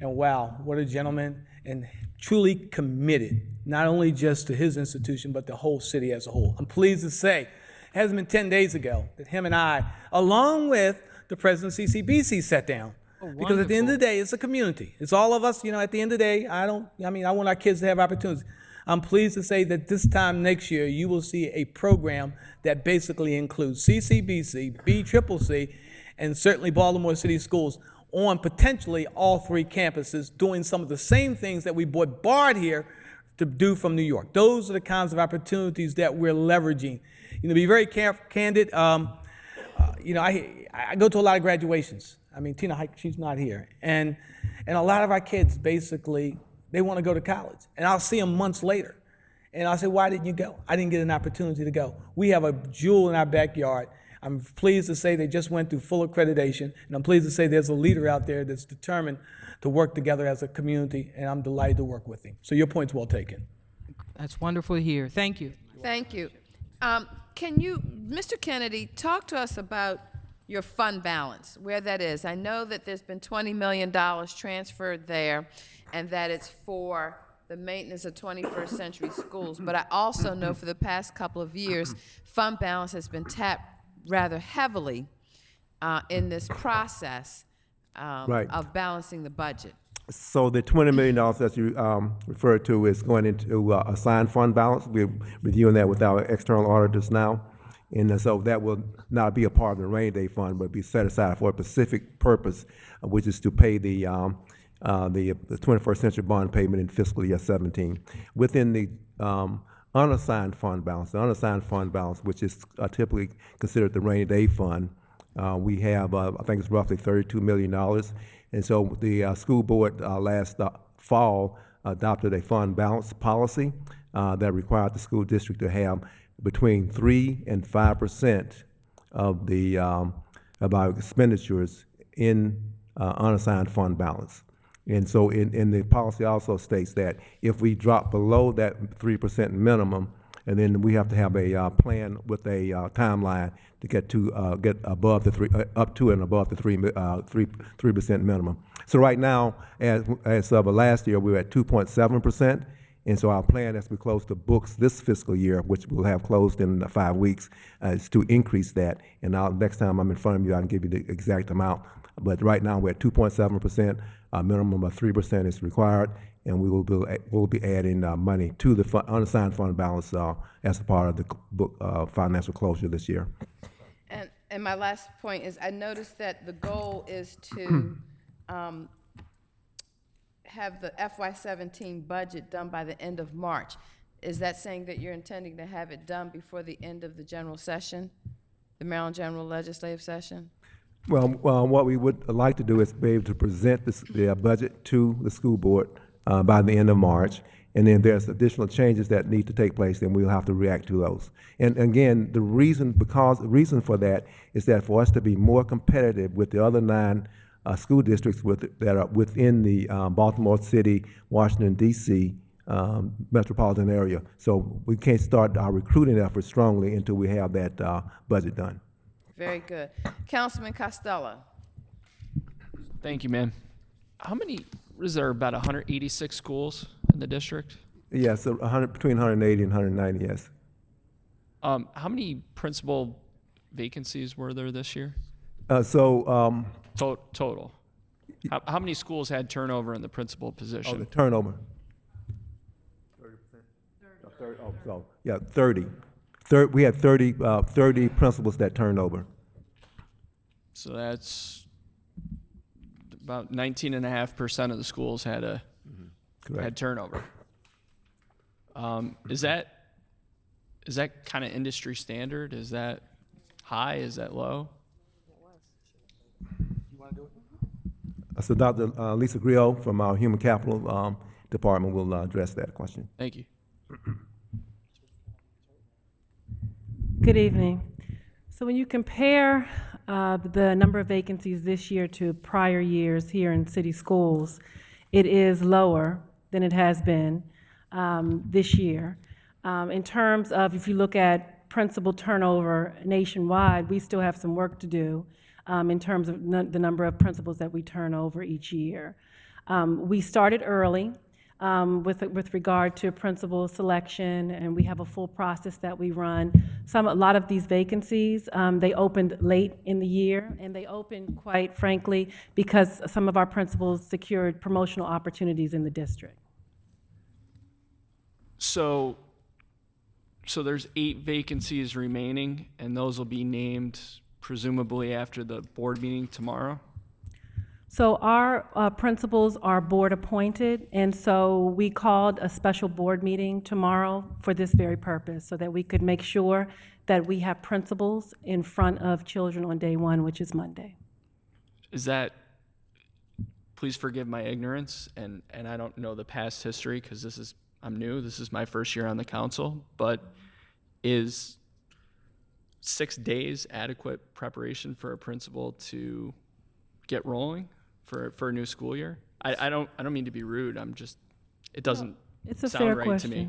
And wow, what a gentleman, and truly committed, not only just to his institution, but the whole city as a whole. I'm pleased to say, it hasn't been 10 days ago that him and I, along with the president of CCBC, sat down. Because at the end of the day, it's a community. It's all of us, at the end of the day, I want our kids to have opportunities. I'm pleased to say that this time next year, you will see a program that basically includes CCBC, BCCC, and certainly Baltimore City Schools on potentially all three campuses, doing some of the same things that we brought Bard here to do from New York. Those are the kinds of opportunities that we're leveraging. To be very candid, I go to a lot of graduations. Tina, she's not here. And a lot of our kids, basically, they want to go to college. And I'll see them months later. And I'll say, why didn't you go? I didn't get an opportunity to go. We have a jewel in our backyard. I'm pleased to say they just went through full accreditation. And I'm pleased to say there's a leader out there that's determined to work together as a community. And I'm delighted to work with him. So your point's well taken. That's wonderful to hear. Thank you. Thank you. Can you, Mr. Kennedy, talk to us about your fund balance, where that is? I know that there's been $20 million transferred there, and that it's for the maintenance of 21st century schools. But I also know for the past couple of years, fund balance has been tapped rather heavily in this process Right. of balancing the budget. So the $20 million that you referred to is going into assigned fund balance. We're reviewing that with our external auditors now. And so that will not be a part of the rainy day fund, but be set aside for a specific purpose, which is to pay the 21st century bond payment in fiscal year 17. Within the unassigned fund balance, which is typically considered the rainy day fund, we have, I think it's roughly $32 million. And so the school board last fall adopted a fund balance policy that required the school district to have between 3 and 5% of the of our expenditures in unassigned fund balance. And so in the policy also states that if we drop below that 3% minimum, and then we have to have a plan with a timeline to get to get above the up to and above the 3% minimum. So right now, as of last year, we were at 2.7%, And so our plan as we close the books this fiscal year, which we'll have closed in 5 weeks, is to increase that. And next time I'm in front of you, I can give you the exact amount. But right now, we're at 2.7%. A minimum of 3% is required, and we'll be adding money to the unassigned fund balance as a part of the book financial closure this year. And my last point is, I noticed that the goal is to have the FY17 budget done by the end of March. Is that saying that you're intending to have it done before the end of the general session, the Maryland General Legislative Session? Well, what we would like to do is be able to present the budget to the school board by the end of March. And then there's additional changes that need to take place, and we'll have to react to those. And again, the reason for that is that for us to be more competitive with the other 9 school districts that are within the Baltimore City, Washington, D.C. Metropolitan area. So we can't start our recruiting efforts strongly until we have that budget done. Very good. Councilman Costello. Thank you, ma'am. How many, is there about 186 schools in the district? Yes, so between 180 and 190, yes. How many principal vacancies were there this year? Total. How many schools had turnover in the principal position? The turnover. 30%? 30. We had 30 principals that turned over. So that's about 19.5% of the schools had turnover. Is that kind of industry standard? Is that high? Is that low? So Dr. Lisa Griot from our Human Capital Department will address that question. Thank you. Good evening. So when you compare the number of vacancies this year to prior years here in city schools, it is lower than it has been this year. In terms of, if you look at principal turnover nationwide, we still have some work to do in terms of the number of principals that we turn over each year. We started early with regard to principal selection, and we have a full process that we run. A lot of these vacancies, they opened late in the year, and they opened, quite frankly, because some of our principals secured promotional opportunities in the district. So there's 8 vacancies remaining, and those will be named presumably after the board meeting tomorrow? So our principals are board appointed, and so we called a special board meeting tomorrow for this very purpose, so that we could make sure that we have principals in front of children on day 1, which is Monday. Is that, please forgive my ignorance, and I don't know the past history because I'm new, this is my first year on the council, but is 6 days adequate preparation for a principal to get rolling for a new school year? I don't mean to be rude. It doesn't sound right to me.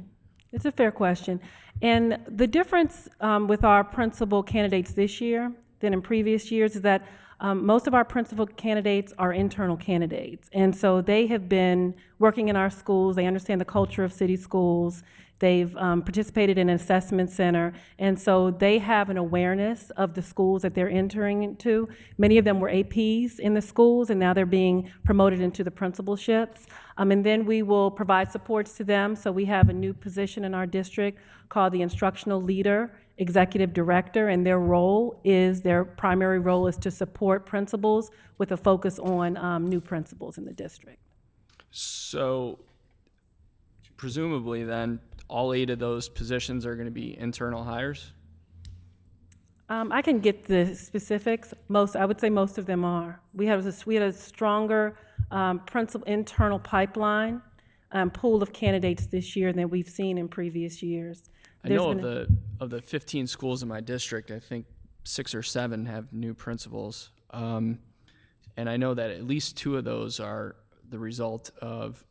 It's a fair question. And the difference with our principal candidates this year than in previous years is that most of our principal candidates are internal candidates. And so they have been working in our schools. They understand the culture of city schools. They've participated in an assessment center. And so they have an awareness of the schools that they're entering into. Many of them were APs in the schools, and now they're being promoted into the principalships. And then we will provide supports to them. So we have a new position in our district called the Instructional Leader Executive Director, and their primary role is to support principals with a focus on new principals in the district. So presumably then, all 8 of those positions are going to be internal hires? I can get the specifics. I would say most of them are. We had a stronger internal pipeline pool of candidates this year than we've seen in previous years. I know of the 15 schools in my district, I think 6 or 7 have new principals. And I know that at least 2 of those are the result of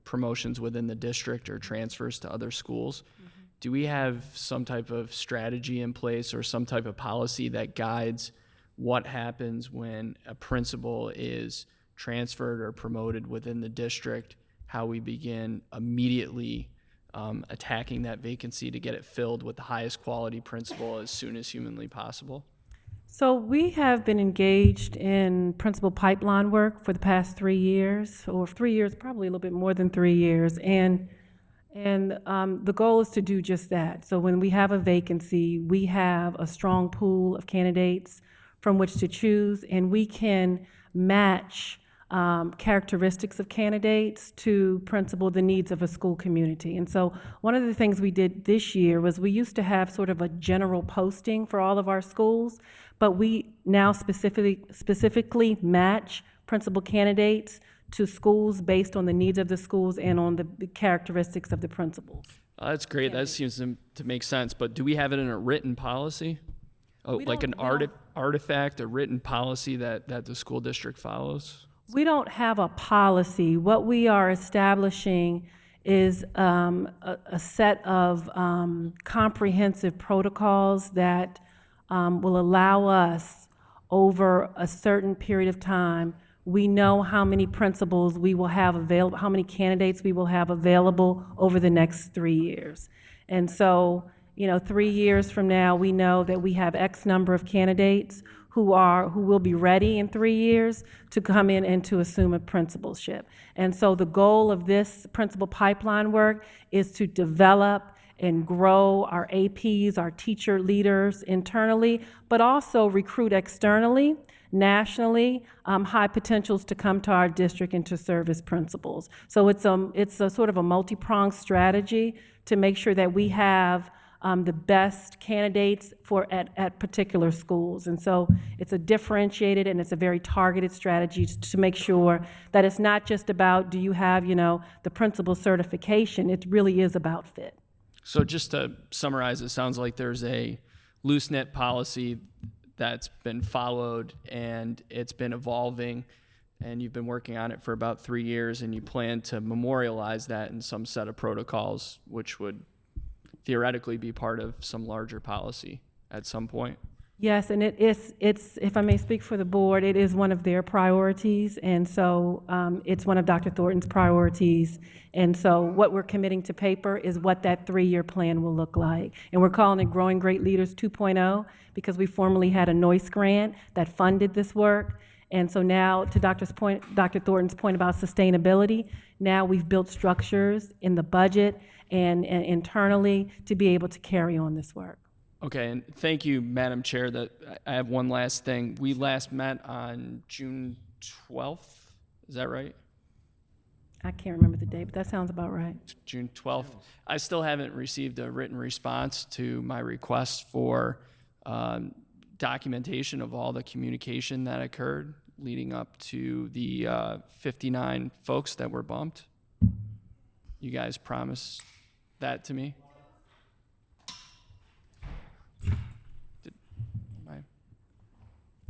promotions within the district or transfers to other schools. Mm-hmm. Do we have some type of strategy in place or some type of policy that guides what happens when a principal is transferred or promoted within the district how we begin immediately attacking that vacancy to get it filled with the highest quality principal as soon as humanly possible? So we have been engaged in principal pipeline work for the past 3 years, or 3 years, probably a little bit more than 3 years, and the goal is to do just that. So when we have a vacancy, we have a strong pool of candidates from which to choose, and we can match characteristics of candidates to the needs of a school community. And so one of the things we did this year was we used to have sort of a general posting for all of our schools, but we now specifically match principal candidates to schools based on the needs of the schools and on the characteristics of the principals. That's great. That seems to make sense. But do we have it in a written policy? Oh, like an artifact, a written policy that the school district follows? We don't have a policy. What we are establishing is a set of comprehensive protocols that will allow us, over a certain period of time, we know how many principals we will have available, how many candidates we will have available over the next 3 years. And so, 3 years from now, we know that we have X number of candidates who will be ready in 3 years to come in and to assume a principalship. And so the goal of this principal pipeline work is to develop and grow our APs, our teacher leaders internally, but also recruit externally, nationally, high potentials to come to our district and to serve as principals. So it's a sort of a multi-pronged strategy to make sure that we have the best candidates at particular schools. And so it's a differentiated and it's a very targeted strategy to make sure that it's not just about, do you have, the principal certification? It really is about fit. So just to summarize, it sounds like there's a loose-knit policy that's been followed and it's been evolving, and you've been working on it for about 3 years, and you plan to memorialize that in some set of protocols, which would theoretically be part of some larger policy at some point. Yes, and it's, if I may speak for the board, it is one of their priorities, and so it's one of Dr. Thornton's priorities. And so what we're committing to paper is what that 3-year plan will look like. And we're calling it Growing Great Leaders 2.0 because we formerly had a NOIS grant that funded this work. And so now, to Dr. Thornton's point about sustainability, now we've built structures in the budget and internally to be able to carry on this work. Okay, and thank you, Madam Chair. I have one last thing. We last met on June 12th. Is that right? I can't remember the date, but that sounds about right. June 12th. I still haven't received a written response to my request for documentation of all the communication that occurred leading up to the 59 folks that were bumped. You guys promised that to me?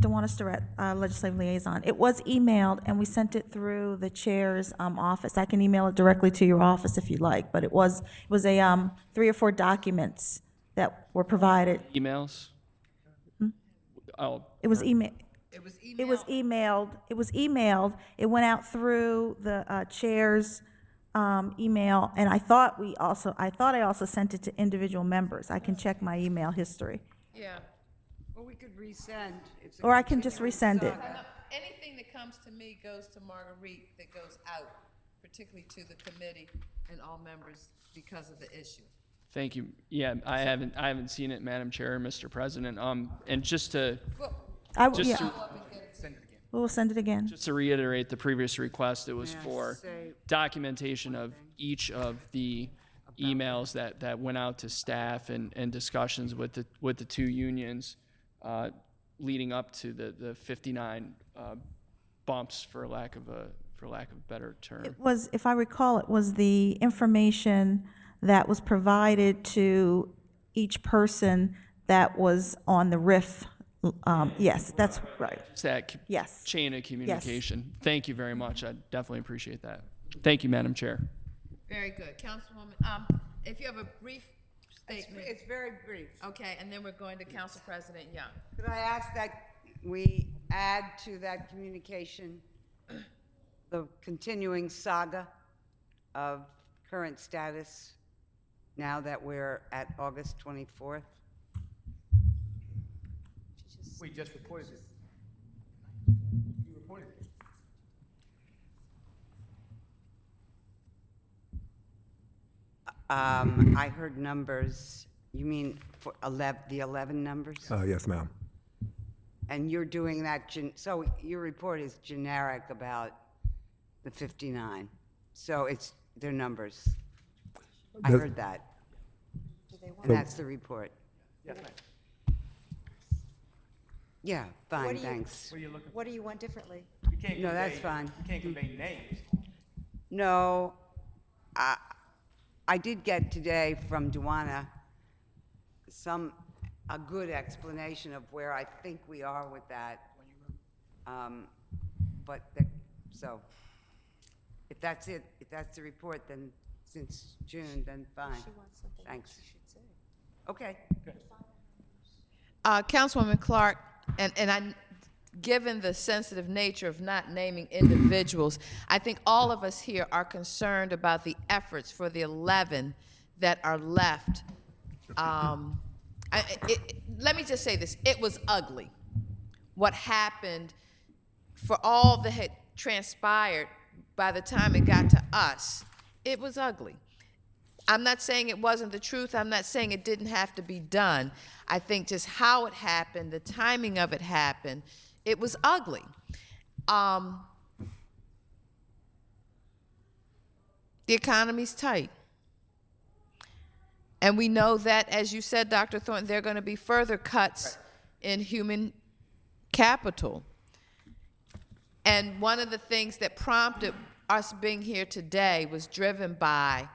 DeWanna Starrett, Legislative Liaison. It was emailed, and we sent it through the chair's office. I can email it directly to your office if you'd like, but it was a 3 or 4 documents that were provided. Emails? Oh, It was email. It was emailed. It was emailed. It was emailed. It went out through the chair's email, and I thought I also sent it to individual members. I can check my email history, Yeah. Or we could resend. It's a or I can just continuing resend it. saga. Anything that comes to me goes to Marguerite, that goes out, particularly to the committee and all members because of the issue. thank you. Yeah, I haven't seen it, Madam Chair and Mr. President. And just to Just to- We will send it again. Just to reiterate the previous request, it was for Say- documentation of each of the emails that went out to staff and discussions with the 2 unions leading up to the 59 bumps, for lack of a better term. It was, if I recall, it was the information that was provided to each person that was on the RIF. Yes, that's right. It's that Yes. chain of communication. Thank you very much. I definitely appreciate that. Thank you, Madam Chair. Very good. Councilwoman, if you have a brief statement. It's very brief. Okay, and then we're going to Council President Young. Could I ask that we add to that communication the continuing saga of current status now that we're at August 24th? We just reported it. You reported it. I heard numbers, you mean for the 11 numbers? Yes, ma'am. And you're doing that, so your report is generic about the 59. So they're numbers. I Does- heard that. So- And that's the report. Yeah, fine, thanks. What do you want differently? No, that's fine. You can't convey names. No, I did get today from Duana a good explanation of where I think we are with that. So, if that's it, if that's the report, then since June, then fine. Thanks. Okay. Councilwoman Clark, and given the sensitive nature of not naming individuals, I think all of us here are concerned about the efforts for the 11 that are left. Let me just say this, it was ugly. What happened for all that had transpired by the time it got to us, it was ugly. I'm not saying it wasn't the truth. I'm not saying it didn't have to be done. I think just how it happened, the timing of it happened, it was ugly. The economy's tight. And we know that, as you said, Dr. Thornton, there are going to be further cuts in human capital. And one of the things that prompted us being here today was driven by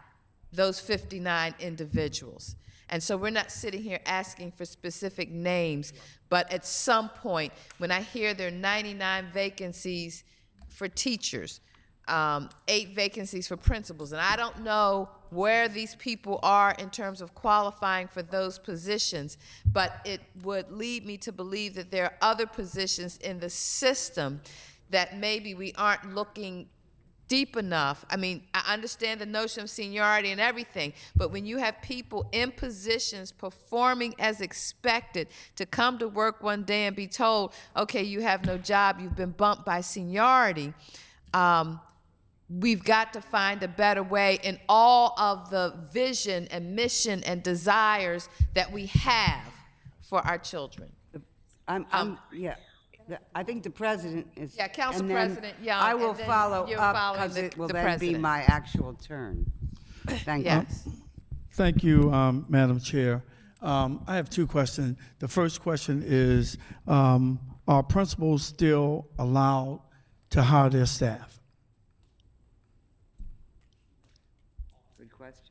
those 59 individuals. And so we're not sitting here asking for specific names, but at some point, when I hear there are 99 vacancies for teachers, 8 vacancies for principals, and I don't know where these people are in terms of qualifying for those positions, but it would lead me to believe that there are other positions in the system that maybe we aren't looking deep enough. I mean, I understand the notion of seniority and everything, but when you have people in positions performing as expected, to come to work one day and be told, okay, you have no job, you've been bumped by seniority, we've got to find a better way in all of the vision and mission and desires that we have for our children. Yeah. I think the president is. Yeah, Council and then President Young, I will and then follow you're up following because it will the then be president. my actual turn. Thank you. Yes. Thank you, Madam Chair. I have 2 questions. The first question is, are principals still allowed to hire their staff? Good question.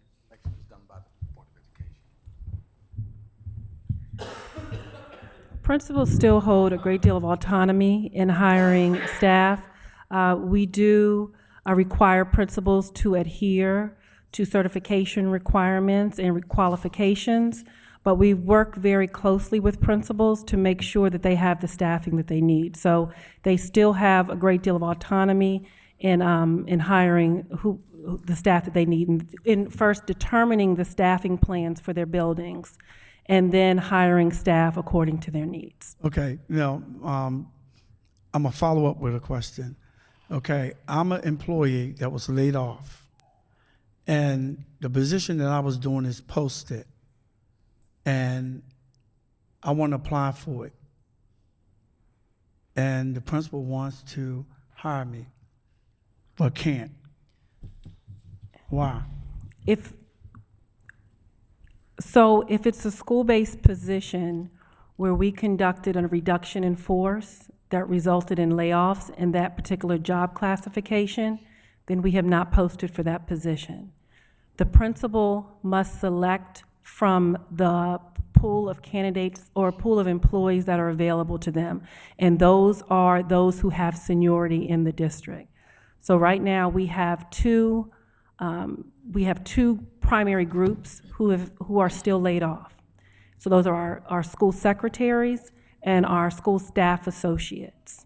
Principals still hold a great deal of autonomy in hiring staff. We do require principals to adhere to certification requirements and qualifications, but we work very closely with principals to make sure that they have the staffing that they need. So they still have a great deal of autonomy in hiring the staff that they need, in first determining the staffing plans for their buildings, and then hiring staff according to their needs. Okay, now, I'm gonna follow up with a question. Okay, I'm an employee that was laid off, and the position that I was doing is posted, and I want to apply for it. And the principal wants to hire me, but can't. Why? If it's a school-based position where we conducted a reduction in force that resulted in layoffs in that particular job classification, then we have not posted for that position. The principal must select from the pool of candidates or pool of employees that are available to them, and those are those who have seniority in the district. So right now, we have two primary groups who are still laid off. So those are our school secretaries and our school staff associates.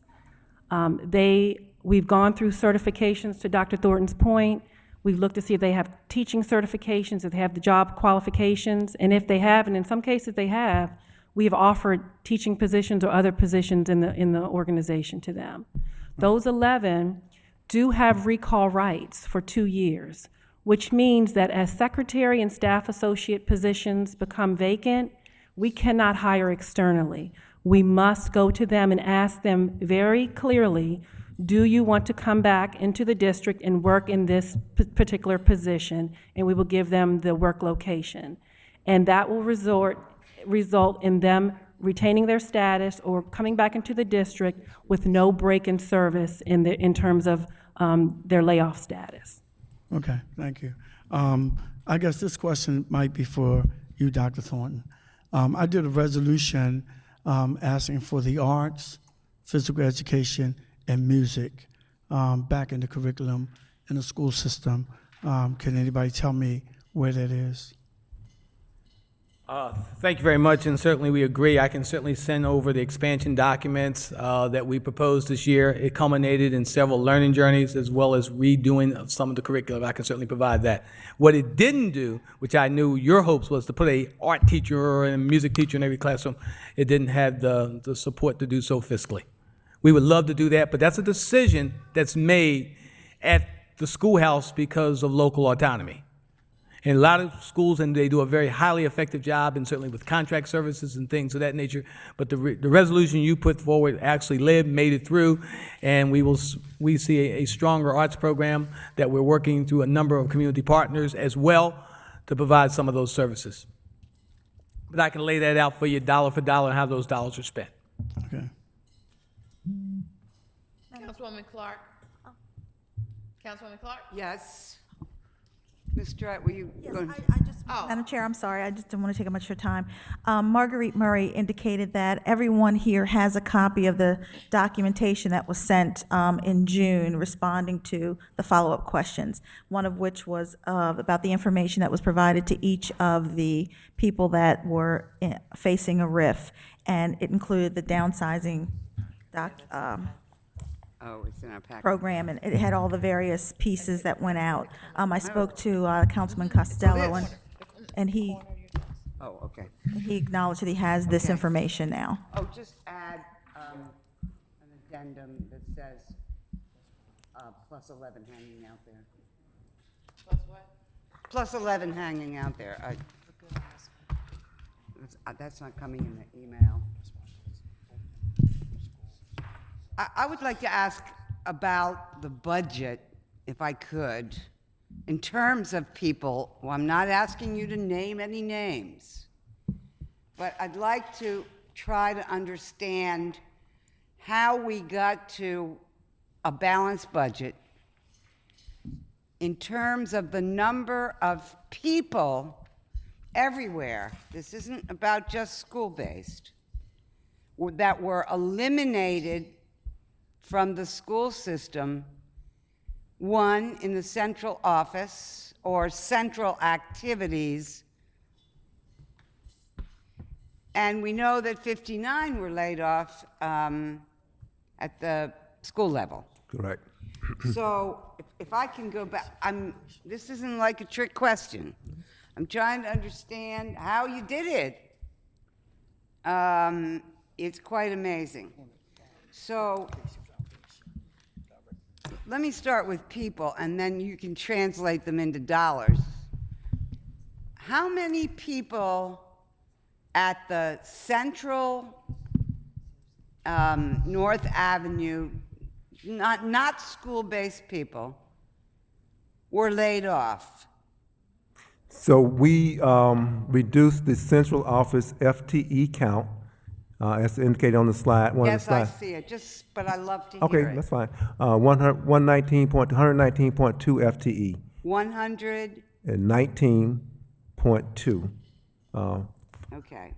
We've gone through certifications, to Dr. Thornton's point. We've looked to see if they have teaching certifications, if they have the job qualifications, and if they have, and in some cases they have, we have offered teaching positions or other positions in the organization to them. Those 11 do have recall rights for 2 years, which means that as secretary and staff associate positions become vacant, we cannot hire externally. We must go to them and ask them very clearly, do you want to come back into the district and work in this particular position? And we will give them the work location. And that will result in them retaining their status or coming back into the district with no break in service in terms of their layoff status. Okay, thank you. I guess this question might be for you, Dr. Thornton. I did a resolution asking for the arts, physical education, and music back in the curriculum in the school system. Can anybody tell me where that is? Thank you very much, and certainly we agree. I can certainly send over the expansion documents that we proposed this year. It culminated in several learning journeys as well as redoing of some of the curriculum. I can certainly provide that. What it didn't do, which I knew your hopes was to put a art teacher or a music teacher in every classroom, it didn't have the support to do so fiscally. We would love to do that, but that's a decision that's made at the schoolhouse because of local autonomy. In a lot of schools, and they do a very highly effective job, and certainly with contract services and things of that nature. But the resolution you put forward actually made it through, and we see a stronger arts program that we're working through a number of community partners as well to provide some of those services. But I can lay that out for you dollar for dollar and how those dollars are spent. Okay. Councilwoman Clark? Councilwoman Clark? Yes. Ms. Strat, were you going? Madam Chair, I'm sorry, I just didn't want to take up much of your time. Marguerite Murray indicated that everyone here has a copy of the documentation that was sent in June responding to the follow-up questions, one of which was about the information that was provided to each of the people that were facing a RIF, and it included the downsizing Oh, it's in our packet. program, and it had all the various pieces that went out. I spoke to Councilman Costello, and he Oh, okay. acknowledged that he has this Okay. information now. Oh, just add an addendum that says plus 11 hanging out there. Plus what? Plus 11 hanging out there. That's not coming in the email. I would like to ask about the budget, if I could, in terms of people. Well, I'm not asking you to name any names, but I'd like to try to understand how we got to a balanced budget in terms of the number of people everywhere. This isn't about just school-based, that were eliminated from the school system, one in the central office or central activities, and we know that 59 were laid off at the school level. Correct. So if I can go back, this isn't like a trick question. I'm trying to understand how you did it. It's quite amazing. So let me start with people, and then you can translate them into dollars. How many people at the central North Avenue, not school-based people, were laid off? So we reduced the central office FTE count, as indicated on the slide. Yes, I see it, but I love to hear Okay, it. that's fine. 119.2 FTE 100, and 19.2. okay.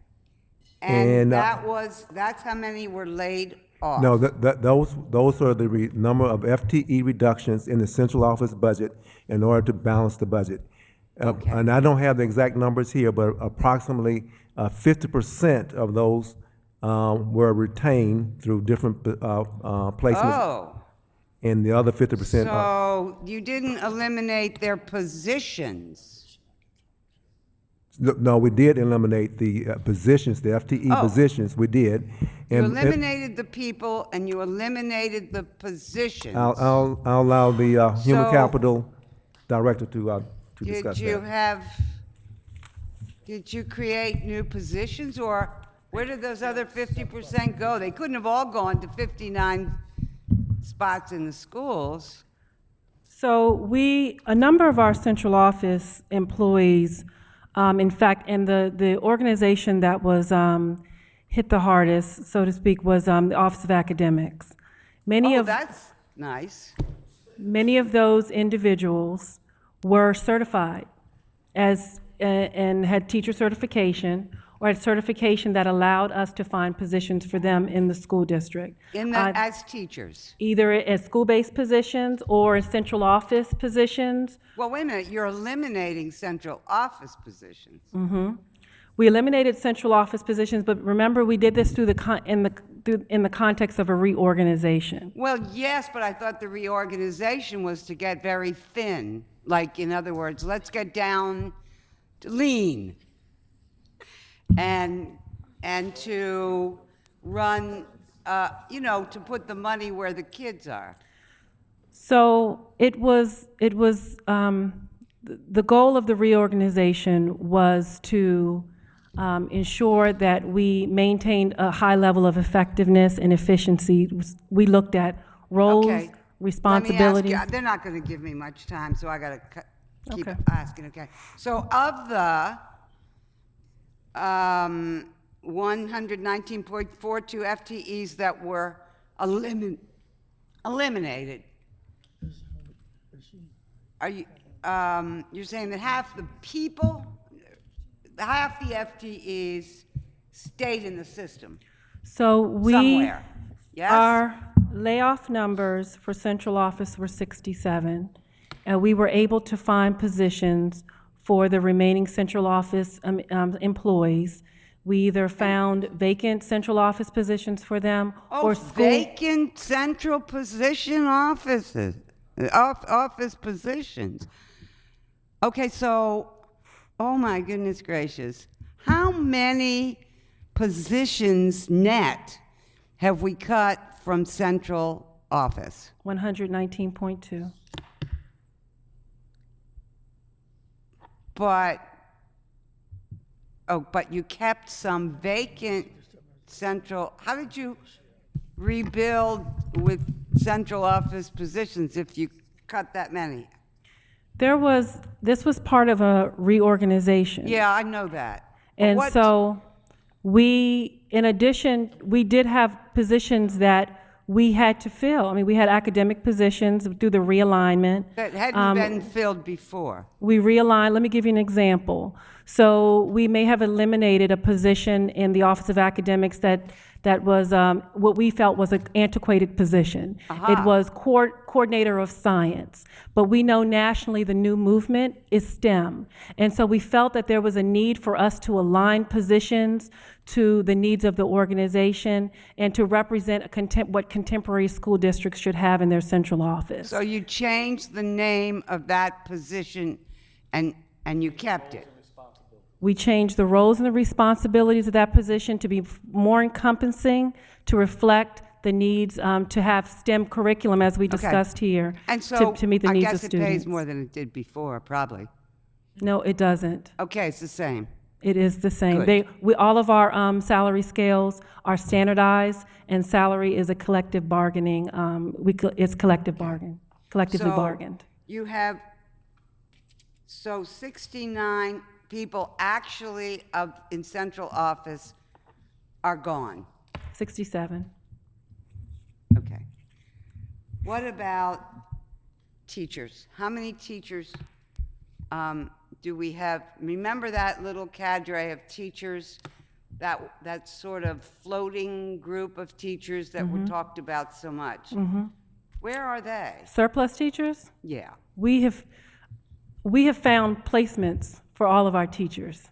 And, And that's how many were laid off? No, those are the number of FTE reductions in the central office budget in order to balance the budget. Okay. And I don't have the exact numbers here, but approximately 50% of those were retained through different placements. Oh, and the other 50% are. So you didn't eliminate their positions. No, we did eliminate the positions, the FTE Oh. positions, we did. You And eliminated the people and you eliminated the positions. I'll allow the Human So- Capital Director to Did discuss you that. did you create new positions, or where did those other 50% go? They couldn't have all gone to 59 spots in the schools. So a number of our central office employees, in fact, and the organization that was hit the hardest, so to speak, was the Office of Academics. Oh, that's nice. Many of those individuals were certified and had teacher certification or had certification that allowed us to find positions for them in the school district. As teachers. Either as school-based positions or as central office positions. Well, wait a minute, you're eliminating central office positions. We eliminated central office positions, but remember, we did this in the context of a reorganization. Well, yes, but I thought the reorganization was to get very thin. Like, in other words, let's get down to lean. And to run, to put the money where the kids are. So it was the goal of the reorganization was to ensure that we maintained a high level of effectiveness and efficiency. We looked at roles, Okay. responsibilities. Let me ask you, they're not going to give me much time, so I got to keep Okay. asking, okay? So of the 119.42 FTEs that were eliminated, are you, you're saying that half the FTEs stayed in the system So somewhere? Yes? our layoff numbers for central office were 67, and we were able to find positions for the remaining central office employees. We either found vacant central office positions for them or school. Vacant central position office positions. Okay, so, oh my goodness gracious, how many positions net have we cut from central office? 119.2. But you kept some vacant central, how did you rebuild with central office positions if you cut that many? This was part of a reorganization. Yeah, I know that. But And what- so in addition, we did have positions that we had to fill. I mean, we had academic positions through the realignment. That hadn't been filled before. We realigned, let me give you an example. So we may have eliminated a position in the Office of Academics that was what we felt was an antiquated position. It was coordinator of science. But we know nationally the new movement is STEM. And so we felt that there was a need for us to align positions to the needs of the organization and to represent what contemporary school districts should have in their central office. So you changed the name of that position and you kept it. We changed the roles and the responsibilities of that position to be more encompassing, to reflect the needs, to have STEM curriculum, as we discussed here, And so to meet the needs of I guess it students. pays more than it did before, probably. No, it doesn't. Okay, it's the same. It is the same. Good. All of our salary scales are standardized, and salary is a collective bargaining, it's collectively So bargained. you have, 69 people actually in central office are gone. 67. Okay. What about teachers? How many teachers do we have? Remember that little cadre of teachers, that sort of floating group of teachers that were talked about so much? Where are they? Surplus teachers? Yeah. We have found placements for all of our teachers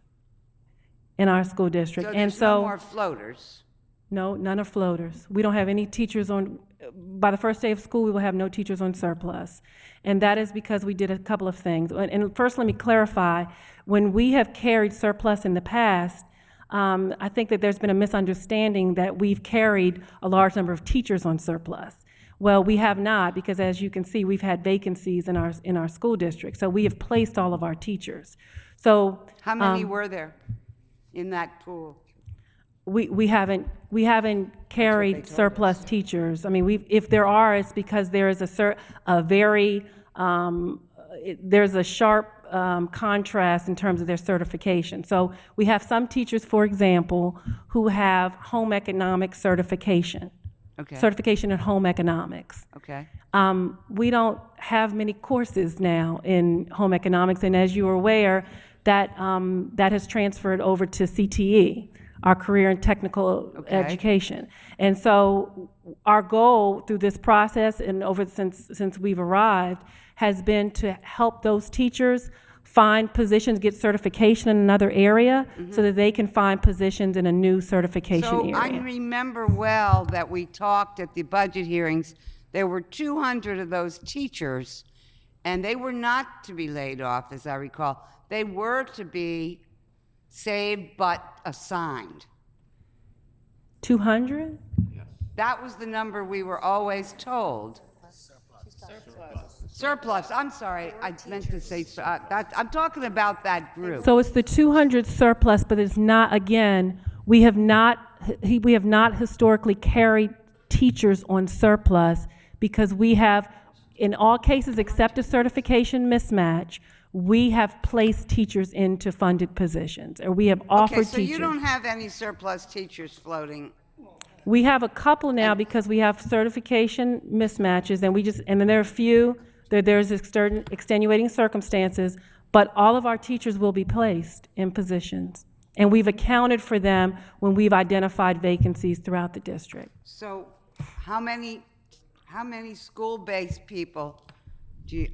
in our school district. So And there's no more floaters. No, none are floaters. We don't have any teachers on, by the first day of school, we will have no teachers on surplus. And that is because we did a couple of things. And first, let me clarify, when we have carried surplus in the past, I think that there's been a misunderstanding that we've carried a large number of teachers on surplus. Well, we have not, because as you can see, we've had vacancies in our school district. So we have placed all of our teachers. So How many were there in that pool? we haven't carried surplus teachers. I mean, if there are, it's because there is there's a sharp contrast in terms of their certification. So we have some teachers, for example, who have home economics certification. Okay. Certification in home economics. Okay. We don't have many courses now in home economics, and as you are aware, that has transferred over to CTE, our career and technical education. And so our goal through this process and since we've arrived has been to help those teachers find positions, get certification in another area so that they can find positions in a new certification So area. I remember well that we talked at the budget hearings. There were 200 of those teachers, and they were not to be laid off, as I recall. They were to be saved but assigned. 200? That was the number we were always told. Surplus, I'm sorry, I meant to say, I'm talking about that group. So it's the 200 surplus, but it's not, again, we have not historically carried teachers on surplus because we have, in all cases except a certification mismatch, we have placed teachers into funded positions, or we have offered teachers. Okay, so you don't have any surplus teachers floating. We have a couple now because we have certification mismatches, and then there are a few, there's extenuating circumstances, but all of our teachers will be placed in positions. And we've accounted for them when we've identified vacancies throughout the district. So how many school-based people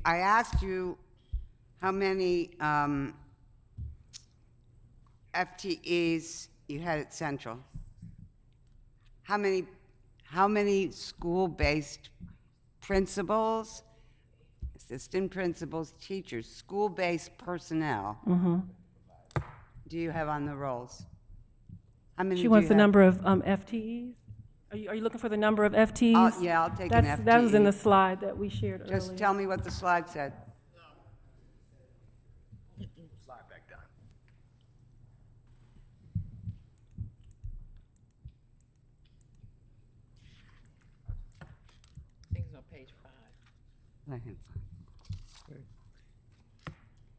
I asked you how many FTEs you had at Central. How many school-based principals, assistant principals, teachers, school-based personnel do you have on the rolls? How many She do wants you the have? number of FTEs? Are you looking for the number of FTEs? Yeah, I'll take an FTE. That was in the slide that we shared earlier. Just tell me what the slide said. Slide back down. I think it's on page 5.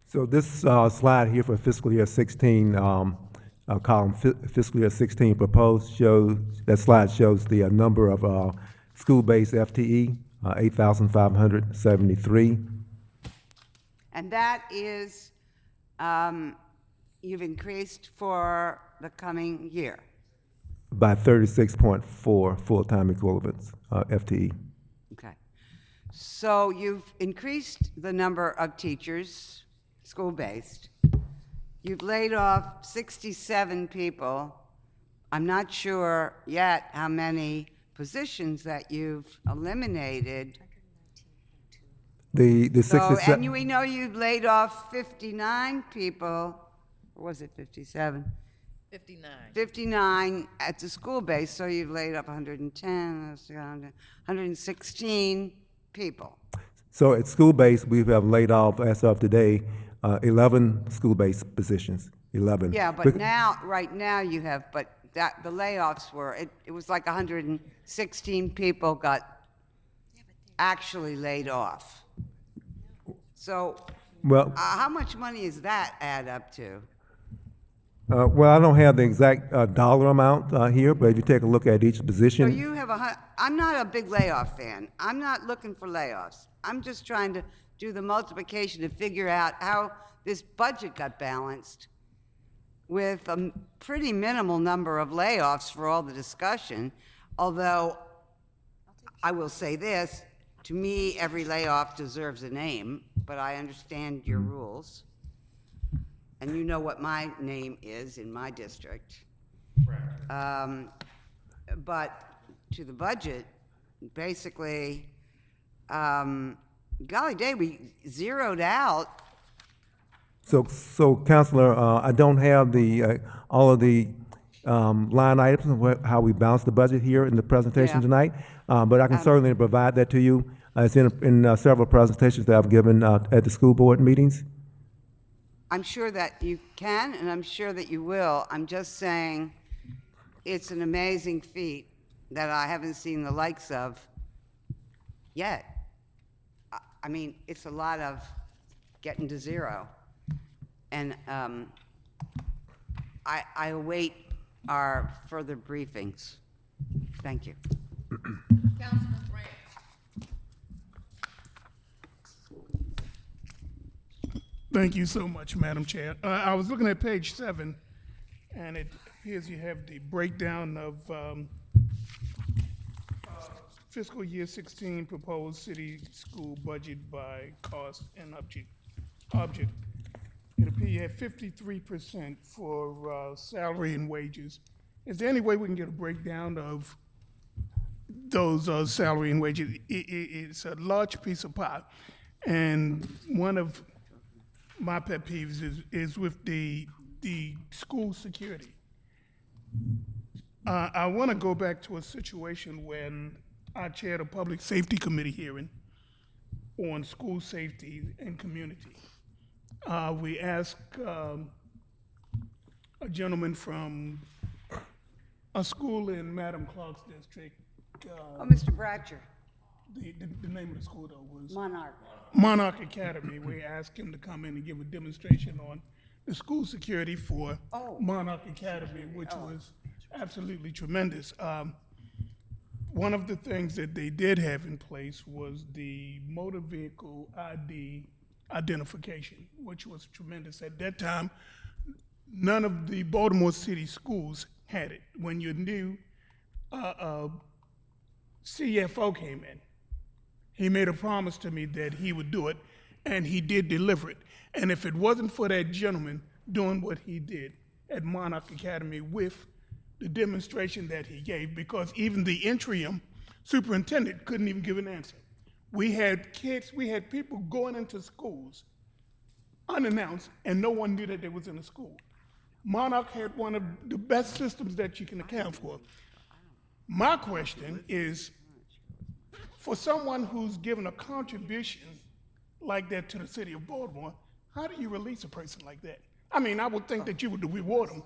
So this slide here for fiscal year 16, column fiscal year 16 proposed that slide shows the number of school-based FTE, 8,573. And that is, you've increased for the coming year. By 36.4 full-time equivalents, FTE. Okay. So you've increased the number of teachers, school-based. You've laid off 67 people. I'm not sure yet how many positions that you've eliminated. The So, 67. and we know you've laid off 59 people, or was it 57? 59. 59 at the school base, so you've laid off 110, 116 people. So at school-based, we have laid off, as of today, 11 school-based positions, 11. Yeah, but now, right now you have, but the layoffs were, it was like 116 people got actually laid off. So, Well, how much money does that add up to? well, I don't have the exact dollar amount here, but if you take a look at each So position, you have I'm not a big layoff fan. I'm not looking for layoffs. I'm just trying to do the multiplication to figure out how this budget got balanced with a pretty minimal number of layoffs for all the discussion. Although, I will say this, to me, every layoff deserves a name, but I understand your rules. And you know what my name is in my district. but to the budget, basically, golly day, we zeroed out. So Counselor, I don't have the, all of the line items and how we balance the budget here in the presentation Yeah. tonight, but I can certainly provide that to you. It's in several presentations that I've given at the school board meetings. I'm sure that you can, and I'm sure that you will. I'm just saying, it's an amazing feat that I haven't seen the likes of yet. I mean, it's a lot of getting to zero. And I await our further briefings. Thank you. Councilman Branch. Thank you so much, Madam Chair. I was looking at page 7, and it appears you have the breakdown of fiscal year 16 proposed city school budget by cost and object. It appears you have 53% for salary and wages. Is there any way we can get a breakdown of those salary and wages? It's a large piece of pie, and one of my pet peeves is with the school security. I want to go back to a situation when I chaired a public safety committee hearing on school safety and community. We asked a gentleman from a school in Madam Clark's district. Oh, Mr. Bratcher, The name of the school though was Monarch. Monarch Academy. We asked him to come in and give a demonstration on the school security for Monarch Academy, which was absolutely tremendous. One of the things that they did have in place was the motor vehicle ID identification, which was tremendous. At that time, none of the Baltimore City schools had it. When your new CFO came in, he made a promise to me that he would do it, and he did deliver it. And if it wasn't for that gentleman doing what he did at Monarch Academy with the demonstration that he gave, because even the interim superintendent couldn't even give an answer. We had people going into schools unannounced, and no one knew that they was in a school. Monarch had one of the best systems that you can account for. My question is, for someone who's given a contribution like that to the city of Baltimore, how do you release a person like that? I mean, I would think that you would reward him.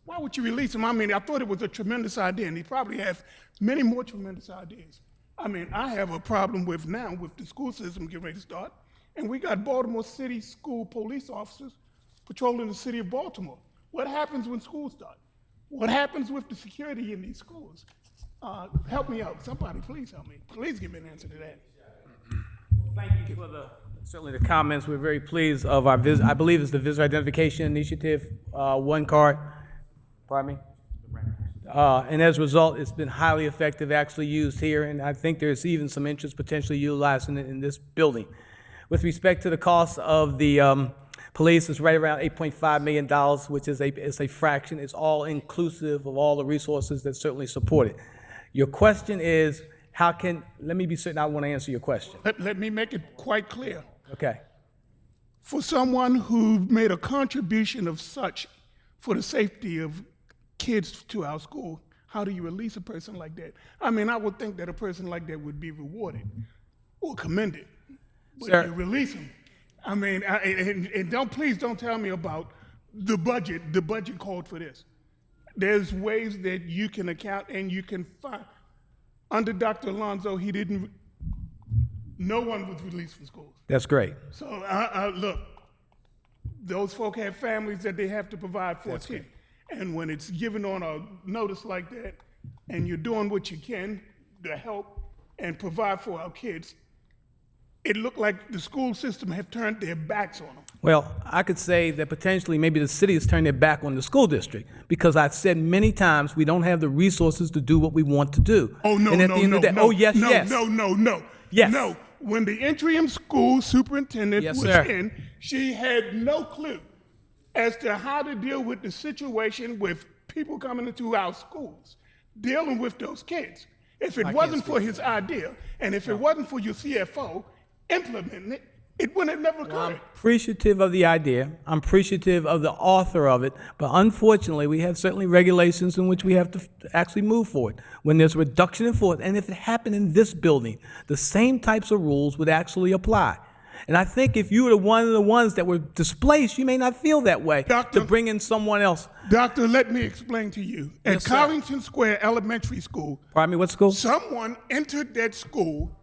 Why would you release him? I mean, I thought it was a tremendous idea, and he probably has many more tremendous ideas. I mean, I have a problem with the school system getting ready to start, and we got Baltimore City school police officers patrolling the city of Baltimore. What happens when schools start? What happens with the security in these schools? Help me out. Somebody, please help me. Please give me an answer to that. Thank you for certainly the comments. We're very pleased of our I believe it's the Visitor Identification Initiative, one card. Pardon me? And as a result, it's been highly effective, actually used here, and I think there's even some interest potentially utilizing it in this building. With respect to the cost of the police, it's right around $8.5 million, which is a fraction. It's all inclusive of all the resources that certainly support it. Your question is, let me be certain I want to answer your question. Let me make it quite clear. Okay. For someone who made a contribution of such for the safety of kids to our school, how do you release a person like that? I mean, I would think that a person like that would be rewarded or commended, but Sir. you release them. I mean, please don't tell me about the budget. The budget called for this. There's ways that you can account and you can find. Under Dr. Alonzo, no one was released from schools. That's great. So, look, those folk have families that they have to provide for too. And when it's given on a notice like that, and you're doing what you can to help and provide for our kids, it looked like the school system have turned their backs on them. Well, I could say that potentially maybe the city has turned their back on the school district, because I've said many times we don't have the resources to do what we want to do. Oh, no, and at no, the end no, of the day, no, oh, yes, no, yes. no. Yes. No, when the interim school superintendent Yes, was sir. in, she had no clue as to how to deal with the situation with people coming into our schools. dealing with those kids. If it wasn't for his idea, and if it wasn't for your CFO implementing it, it would have never occurred. Appreciative of the idea. I'm appreciative of the author of it, but unfortunately, we have certainly regulations in which we have to actually move forward. When there's a reduction in force, and if it happened in this building, the same types of rules would actually apply. And I think if you were one of the ones that were displaced, you may not feel that way to bring in someone else. Doctor, let me explain to you. At Yes, sir. Covington Square Elementary School, Pardon me, what school? someone entered that school.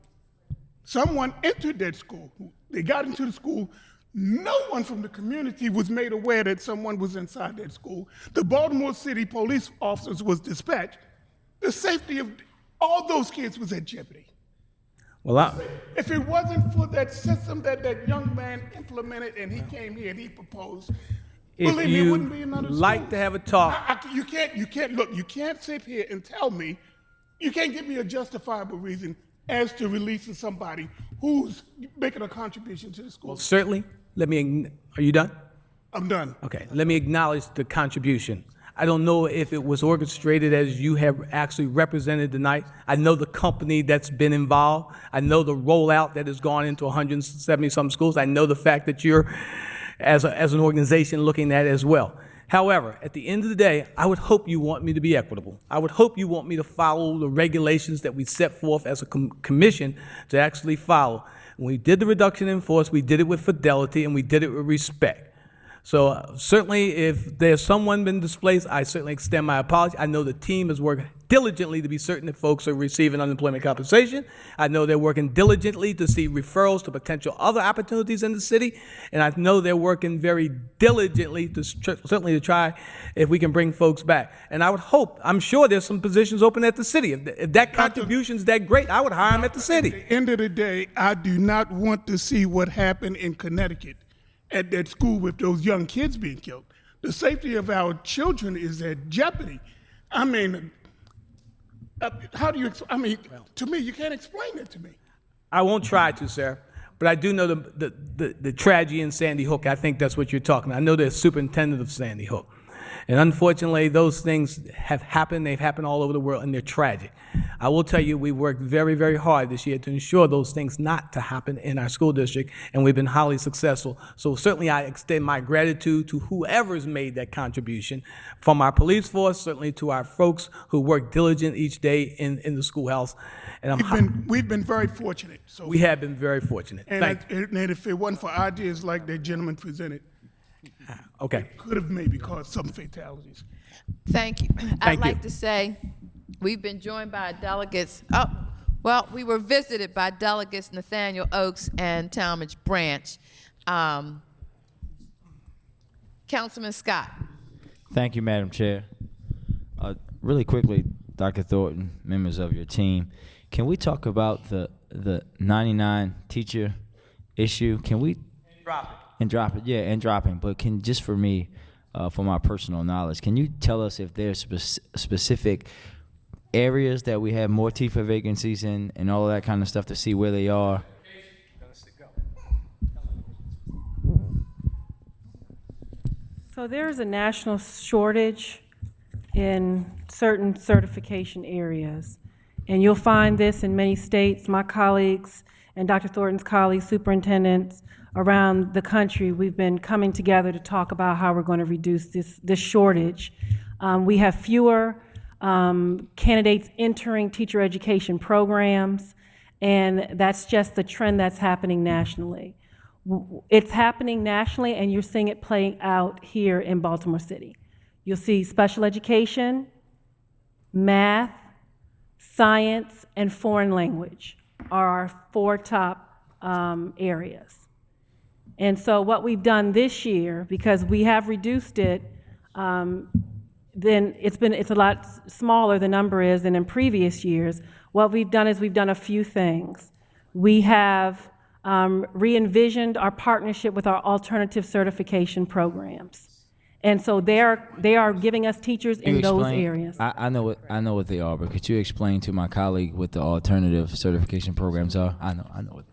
They got into the school. No one from the community was made aware that someone was inside that school. The Baltimore City police officers was dispatched. The safety of all those kids was at jeopardy. Well, If it wasn't for that system that that young man implemented and he came here and he proposed, if believe me, it wouldn't be you another like school. to have a talk, You can't sit here and tell me, you can't give me a justifiable reason as to releasing somebody who's making a contribution to the school. well, certainly, are you done? I'm done. Okay, let me acknowledge the contribution. I don't know if it was orchestrated as you have actually represented tonight. I know the company that's been involved. I know the rollout that has gone into 170-some schools. I know the fact that you're, as an organization, looking at it as well. However, at the end of the day, I would hope you want me to be equitable. I would hope you want me to follow the regulations that we set forth as a commission to actually follow. When we did the reduction in force, we did it with fidelity and we did it with respect. So certainly, if there's someone been displaced, I certainly extend my apology. I know the team has worked diligently to be certain that folks are receiving unemployment compensation. I know they're working diligently to see referrals to potential other opportunities in the city, and I know they're working very diligently to certainly to try if we can bring folks back. And I would hope, I'm sure there's some positions open at the city. If that contribution's that great, I would hire them at the city. At the end of the day, I do not want to see what happened in Connecticut at that school with those young kids being killed. The safety of our children is at jeopardy. I mean, to me, you can't explain it to me. I won't try to, sir, but I do know the tragedy in Sandy Hook. I think that's what you're talking about. I know the superintendent of Sandy Hook. And unfortunately, those things have happened. They've happened all over the world, and they're tragic. I will tell you, we worked very, very hard this year to ensure those things not to happen in our school district, and we've been highly successful. So certainly I extend my gratitude to whoever's made that contribution, from our police force, certainly to our folks who work diligent each day in the schoolhouse. And We've been very fortunate. So we have been very fortunate. Thank you. and if it wasn't for ideas like that gentleman presented, Okay. could have maybe caused some fatalities. Thank you. I'd like to say, we've been joined by delegates, we were visited by delegates Nathaniel Oakes and Talmadge Branch. Councilman Scott. Thank you, Madam Chair. Really quickly, Dr. Thornton, members of your team, can we talk about the 99 teacher issue? Can we drop it? But can, just for me, for my personal knowledge, can you tell us if there's specific areas that we have more teacher vacancies in and all of that kind of stuff to see where they are? So there's a national shortage in certain certification areas. And you'll find this in many states. My colleagues and Dr. Thornton's colleagues, superintendents around the country, we've been coming together to talk about how we're going to reduce this shortage. We have fewer candidates entering teacher education programs, and that's just the trend that's happening nationally. It's happening nationally, and you're seeing it playing out here in Baltimore City. You'll see special education, math, science, and foreign language are our 4 top areas. And so what we've done this year, because we have reduced it, then it's a lot smaller, the number is, than in previous years. What we've done is we've done a few things. We have re-envisioned our partnership with our alternative certification programs. And so they are giving us teachers in those areas. I know what they are, but could you explain to my colleague what the alternative certification programs are? I know what.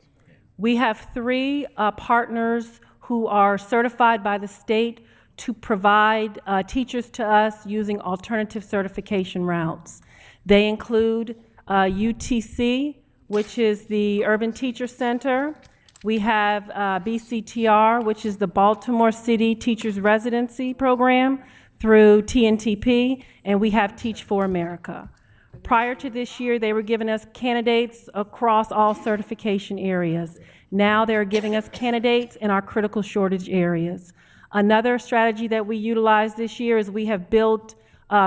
We have 3 partners who are certified by the state to provide teachers to us using alternative certification routes. They include UTC, which is the Urban Teacher Center. We have BCTR, which is the Baltimore City Teachers Residency Program through TNTP, and we have Teach for America. Prior to this year, they were giving us candidates across all certification areas. Now they're giving us candidates in our critical shortage areas. Another strategy that we utilized this year is we have built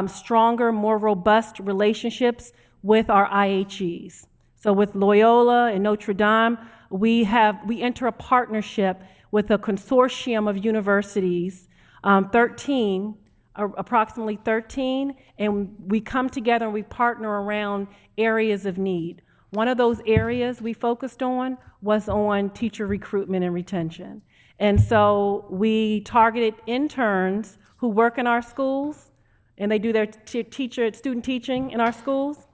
stronger, more robust relationships with our IHEs. So with Loyola and Notre Dame, we enter a partnership with a consortium of universities, 13, approximately 13, and we come together and we partner around areas of need. One of those areas we focused on was on teacher recruitment and retention. And so we targeted interns who work in our schools, and they do their student teaching in our schools,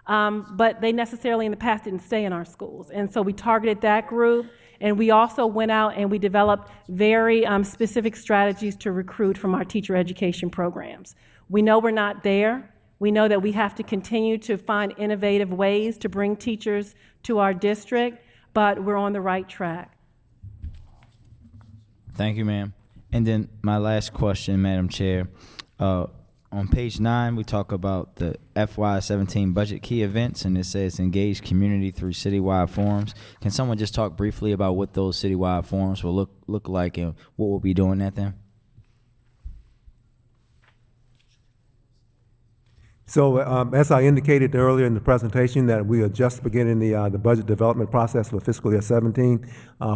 but they necessarily in the past didn't stay in our schools. And so we targeted that group, and we also went out and we developed very specific strategies to recruit from our teacher education programs. We know we're not there. We know that we have to continue to find innovative ways to bring teachers to our district, but we're on the right track. Thank you, ma'am. And then my last question, Madam Chair. On page 9, we talk about the FY17 budget key events, and it says engage community through citywide forums. Can someone just talk briefly about what those citywide forums will look like and what we'll be doing at them? So as I indicated earlier in the presentation, that we are just beginning the budget development process for fiscal year 17.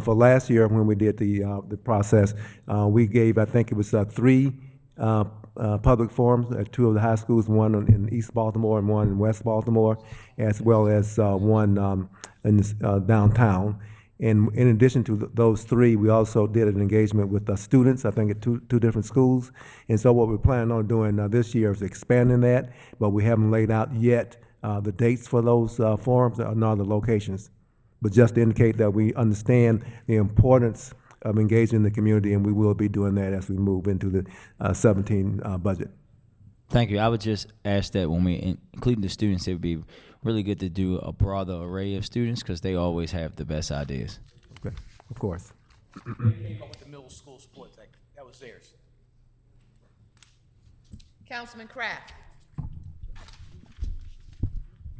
For last year, when we did the process, we gave, I think it was 3 public forums at 2 of the high schools, one in East Baltimore and one in West Baltimore, as well as one in downtown. And in addition to those 3, we also did an engagement with the students, I think at two different schools. And so what we're planning on doing this year is expanding that, but we haven't laid out yet the dates for those forums nor the locations. But just to indicate that we understand the importance of engaging the community, and we will be doing that as we move into the 17 budget. Thank you. I would just ask that when we include the students, it would be really good to do a broader array of students because they always have the best ideas. Okay, of course. They came up with the middle school sports, that was theirs. Councilman Kraft.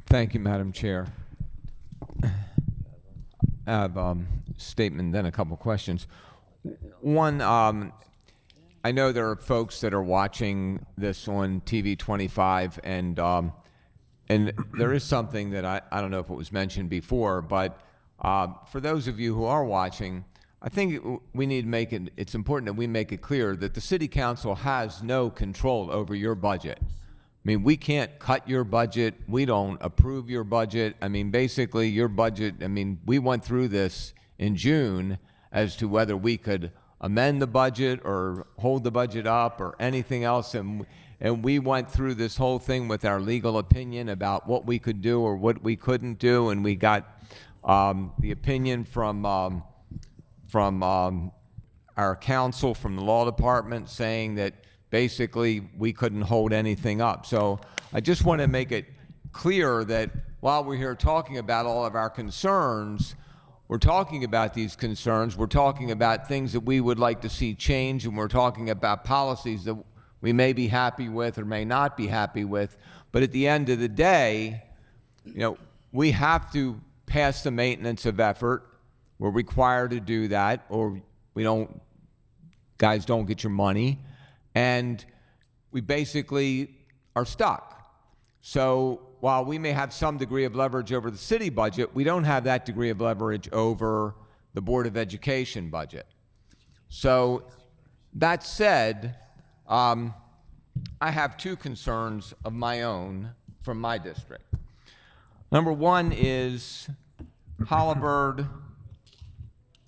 Thank you, Madam Chair. I have a statement, then a couple questions. One, I know there are folks that are watching this on TV 25, and there is something that I don't know if it was mentioned before, but for those of you who are watching, I think we need to make it, it's important that we make it clear that the City Council has no control over your budget. I mean, we can't cut your budget. We don't approve your budget. I mean, basically, your budget, I mean, we went through this in June as to whether we could amend the budget or hold the budget up or anything else. And we went through this whole thing with our legal opinion about what we could do or what we couldn't do. And we got the opinion from our counsel from the law department saying that basically we couldn't hold anything up. So I just want to make it clear that while we're here talking about all of our concerns, we're talking about these concerns, we're talking about things that we would like to see change, and we're talking about policies that we may be happy with or may not be happy with. But at the end of the day, you know, we have to pass the maintenance of effort. We're required to do that, or we don't, guys don't get your money. And we basically are stuck. So while we may have some degree of leverage over the city budget, we don't have that degree of leverage over the Board of Education budget. So that said, I have 2 concerns of my own from my district. Number 1 is Hollibird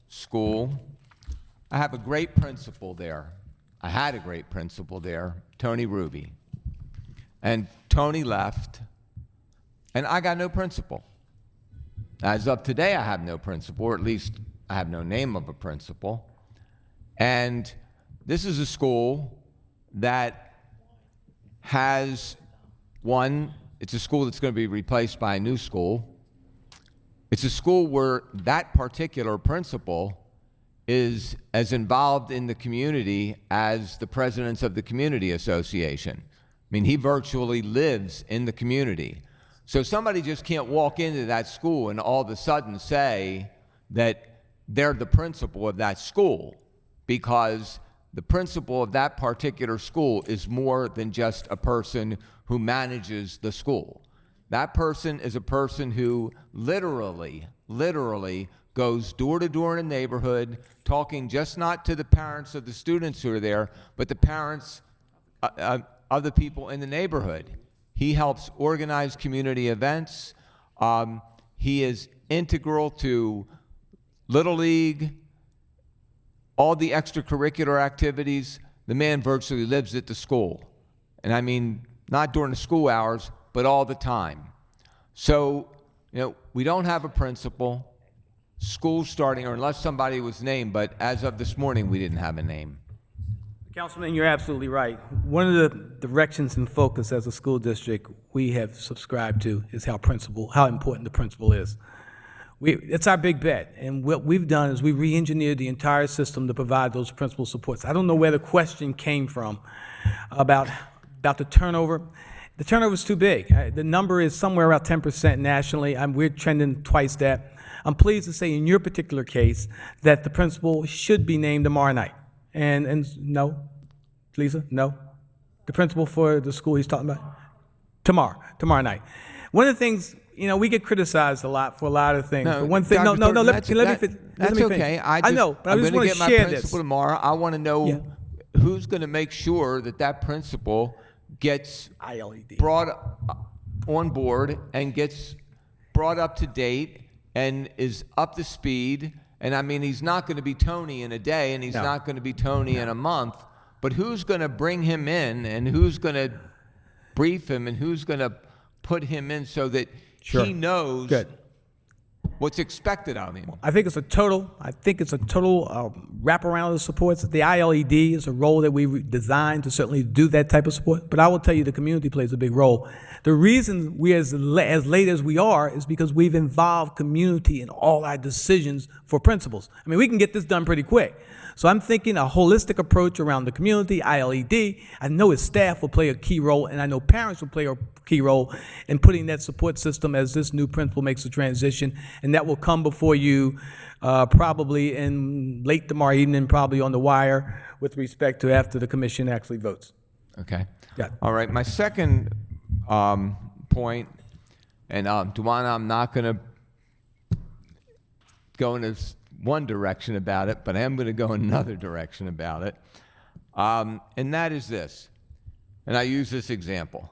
School. I have a great principal there. I had a great principal there, Tony Ruby. And Tony left, and I got no principal. As of today, I have no principal, or at least I have no name of a principal. And this is a school that has, one, It's a school that's going to be replaced by a new school. It's a school where that particular principal is as involved in the community as the presidents of the community association. I mean, he virtually lives in the community. So somebody just can't walk into that school and all of a sudden say that they're the principal of that school, because the principal of that particular school is more than just a person who manages the school. That person is a person who literally goes door to door in a neighborhood, talking just not to the parents of the students who are there, but the parents of the people in the neighborhood. He helps organize community events. He is integral to Little League, all the extracurricular activities. The man virtually lives at the school. And I mean, not during the school hours, but all the time. So, we don't have a principal. School's starting, or unless somebody was named, but as of this morning, we didn't have a name. Councilman, you're absolutely right. One of the directions and focus as a school district we have subscribed to is how important the principal is. It's our big bet, and what we've done is we re-engineered the entire system to provide those principal supports. I don't know where the question came from about the turnover. The turnover is too big. The number is somewhere around 10% nationally. We're trending twice that. I'm pleased to say in your particular case that the principal should be named tomorrow night. And no, Lisa, no? The principal for the school he's talking about? Tomorrow night. One of the things, we get criticized a lot for a lot of things. But one thing, Dr. no, let me Thornton, finish. That's okay. I know, but I I'm just going want to to get share my this. principal tomorrow. I want to know who's going to make sure that principal gets ILED. brought on board and gets brought up to date and is up to speed. And I mean, he's not going to be Tony in a day, and he's not going to be Tony in a month. But who's going to bring him in, and who's going to brief him, and who's going to put him in so that he knows what's expected of him? I think it's a total wraparound of supports. The ILED is a role that we designed to certainly do that type of support. But I will tell you, the community plays a big role. The reason we're as late as we are is because we've involved community in all our decisions for principals. I mean, we can get this done pretty quick. So I'm thinking a holistic approach around the community, ILED. I know his staff will play a key role, and I know parents will play a key role in putting that support system as this new principal makes the transition. And that will come before you probably in late tomorrow evening, probably on the wire, with respect to after the commission actually votes. Okay. Yeah. All right. My second point, and Duana, I'm not going to go in one direction about it, but I am going to go in another direction about it. And that is this, and I use this example.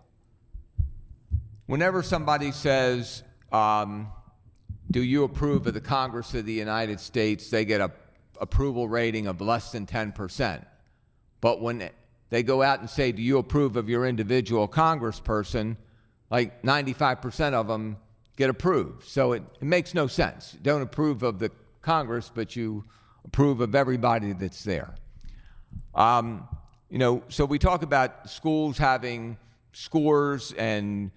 Whenever somebody says, do you approve of the Congress of the United States, they get a approval rating of less than 10%. But when they go out and say, do you approve of your individual congressperson, like 95% of them get approved. So it makes no sense. You don't approve of the Congress, but you approve of everybody that's there. So we talk about schools having scores and,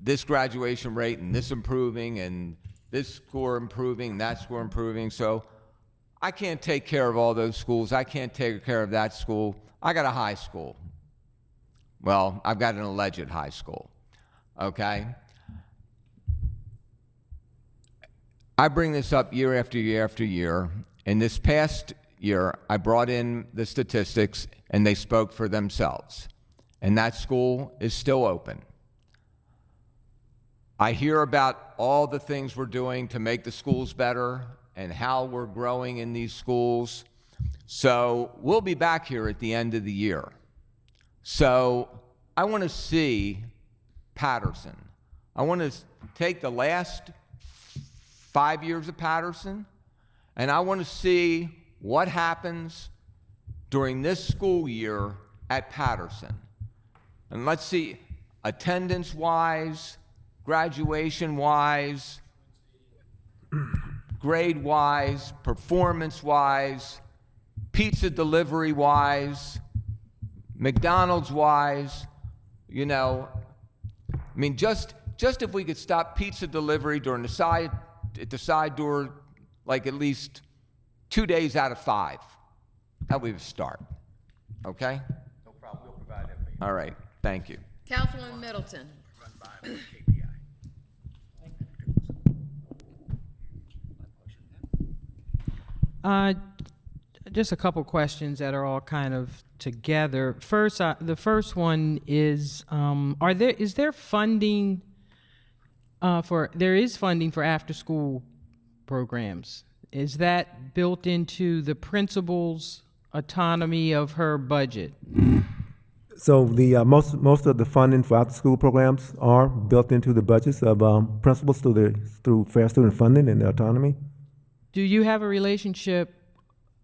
this graduation rate and this improving and this score improving, that score improving. So I can't take care of all those schools. I can't take care of that school. I got a high school. Well, I've got an alleged high school, okay? I bring this up year after year after year. And this past year, I brought in the statistics, and they spoke for themselves. And that school is still open. I hear about all the things we're doing to make the schools better and how we're growing in these schools. So we'll be back here at the end of the year. So I want to see Patterson. I want to take the last 5 years of Patterson, and I want to see what happens during this school year at Patterson. And let's see, attendance-wise, graduation-wise, grade-wise, performance-wise, pizza delivery-wise, McDonald's-wise, I mean, just if we could stop pizza delivery during at the side door, like at least 2 days out of 5, that would be a start. Okay? No problem, we'll provide that for you. All right, thank you. Councilwoman Middleton. Just a couple questions that are all kind of together. First, the first one is, is there funding there is funding for after-school programs? Is that built into the principal's autonomy of her budget? So the most of the funding for after-school programs are built into the budgets of principals through fair student funding and their autonomy. Do you have a relationship,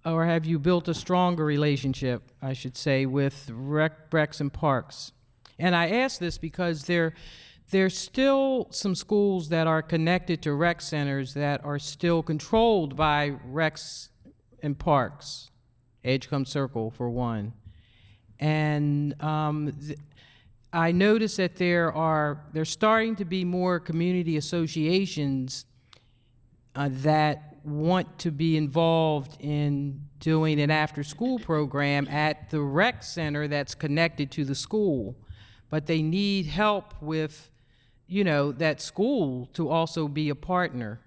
or have you built a stronger relationship, I should say, with recs and parks? And I ask this because there's still some schools that are connected to rec centers that are still controlled by recs and parks, Edgecombe Circle for one. And I notice that there's starting to be more community associations that want to be involved in doing an after-school program at the rec center that's connected to the school, but they need help with, that school to also be a partner.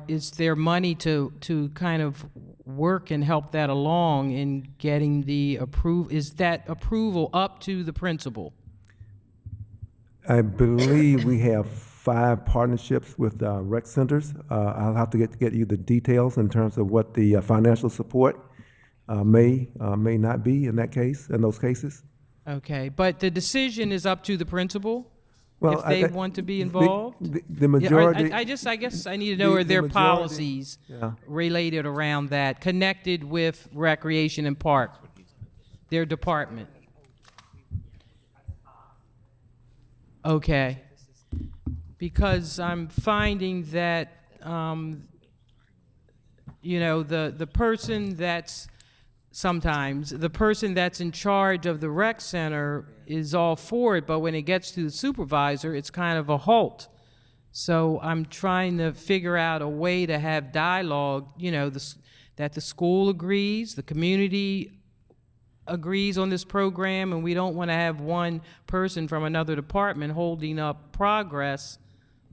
Is there money to kind of work and help that along in getting the approval? Is that approval up to the principal? I believe we have 5 partnerships with rec centers. I'll have to get you the details in terms of what the financial support may not be in those cases. Okay, but the decision is up to the principal? Well, if they want to be involved? The majority. I guess I need to know, are there policies related around that, connected with recreation and park, their department? Okay. Because I'm finding that, the person that's the person that's in charge of the rec center is all for it, but when it gets to the supervisor, it's kind of a halt. So I'm trying to figure out a way to have dialogue, that the school agrees, the community agrees on this program, and we don't want to have one person from another department holding up progress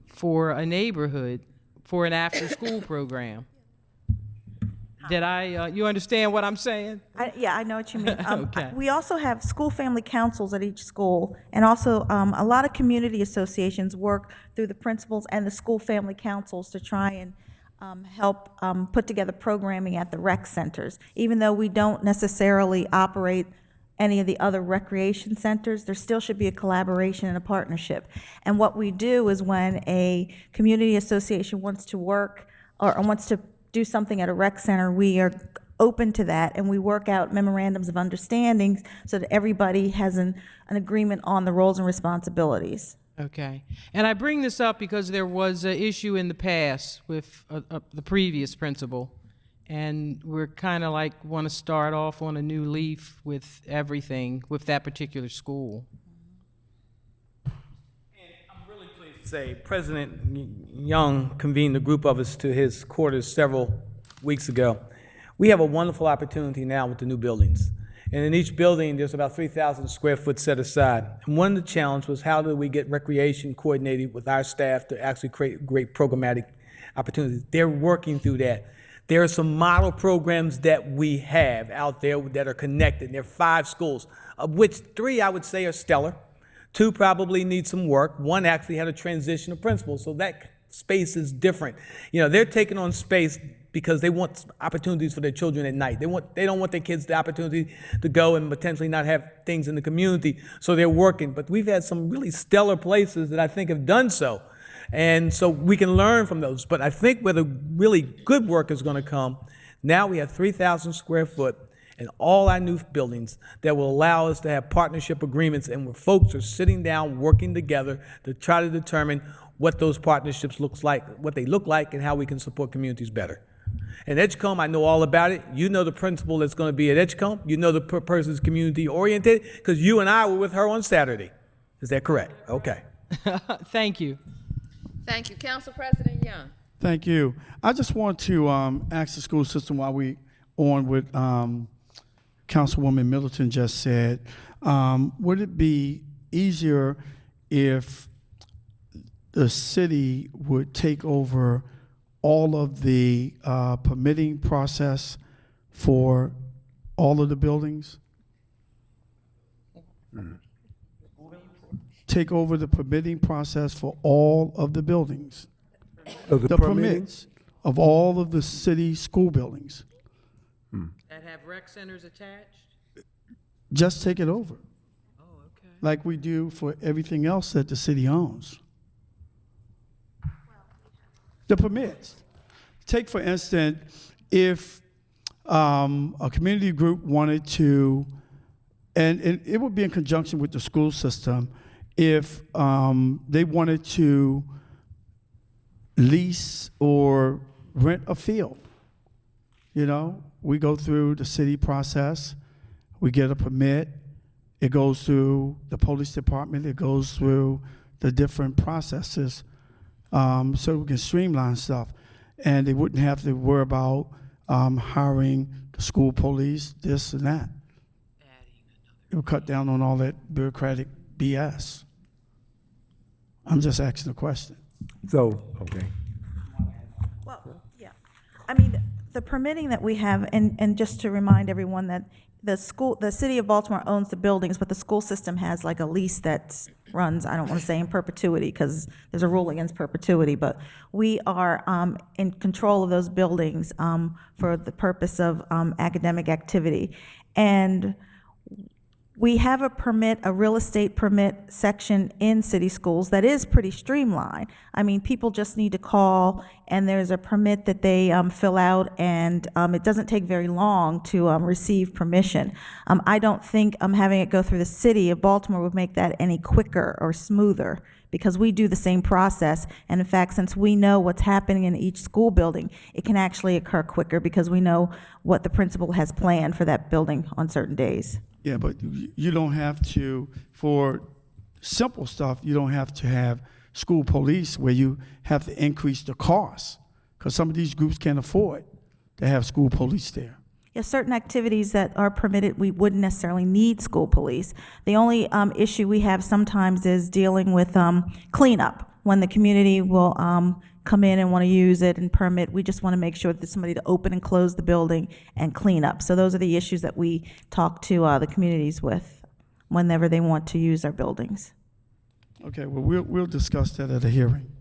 for a neighborhood, for an after-school program. Did you understand what I'm saying? Yeah, I know what you mean. Okay. We also have school family councils at each school, and also a lot of community associations work through the principals and the school family councils to try and help put together programming at the rec centers. Even though we don't necessarily operate any of the other recreation centers, there still should be a collaboration and a partnership. And what we do is when a community association wants to work or wants to do something at a rec center, we are open to that, and we work out memorandums of understanding so that everybody has an agreement on the roles and responsibilities. Okay. And I bring this up because there was an issue in the past with the previous principal, and we're kind of like want to start off on a new leaf with everything with that particular school. Say President Young convened a group of us to his quarters several weeks ago. We have a wonderful opportunity now with the new buildings. And in each building, there's about 3,000 square foot set aside. And one of the challenges was how do we get recreation coordinated with our staff to actually create great programmatic opportunities. They're working through that. There are some model programs that we have out there that are connected. There are 5 schools, of which 3 I would say are stellar. 2 probably need some work. 1 actually had a transition of principals, so that space is different. They're taking on space because they want opportunities for their children at night. They don't want their kids the opportunity to go and potentially not have things in the community, so they're working. But we've had some really stellar places that I think have done so, and so we can learn from those. But I think where the really good work is going to come, now we have 3,000 square foot in all our new buildings that will allow us to have partnership agreements, and where folks are sitting down working together to try to determine what those partnerships look like, and how we can support communities better. And Edgecombe, I know all about it. You know the principal that's going to be at Edgecombe. You know the person's community oriented because you and I were with her on Saturday. Is that correct? Okay. Thank you. Thank you. Council President Young. Thank you. I just want to ask the school system while we on with Councilwoman Middleton just said, would it be easier if the city would take over all of the permitting process for all of the buildings? Take over the permitting process for all of the buildings. Of The permitting? permits of all of the city school buildings. That have rec centers attached? Just take it over, Oh, okay. like we do for everything else that the city owns. The permits. Take, for instance, if a community group wanted to, and it would be in conjunction with the school system, if they wanted to lease or rent a field. You know, we go through the city process, we get a permit, it goes through the police department, it goes through the different processes, so we can streamline stuff. And they wouldn't have to worry about hiring the school police, this and that. It would cut down on all that bureaucratic BS. I'm just asking a question. So, okay. Well, yeah. I mean, the permitting that we have, and just to remind everyone that the city of Baltimore owns the buildings, but the school system has like a lease that runs, I don't want to say in perpetuity, because there's a rule against perpetuity, but we are in control of those buildings for the purpose of academic activity. And we have a permit, a real estate permit section in city schools that is pretty streamlined. I mean, people just need to call, and there's a permit that they fill out, and it doesn't take very long to receive permission. I don't think having it go through the city of Baltimore would make that any quicker or smoother, because we do the same process. And in fact, since we know what's happening in each school building, it can actually occur quicker because we know what the principal has planned for that building on certain days. Yeah, but you don't have to, for simple stuff, you don't have to have school police where you have to increase the cost, because some of these groups can't afford to have school police there. Yeah, certain activities that are permitted, we wouldn't necessarily need school police. The only issue we have sometimes is dealing with cleanup, when the community will come in and want to use it and permit. We just want to make sure that there's somebody to open and close the building and clean up. So those are the issues that we talk to the communities with whenever they want to use our buildings. Okay, well, we'll discuss that at a hearing.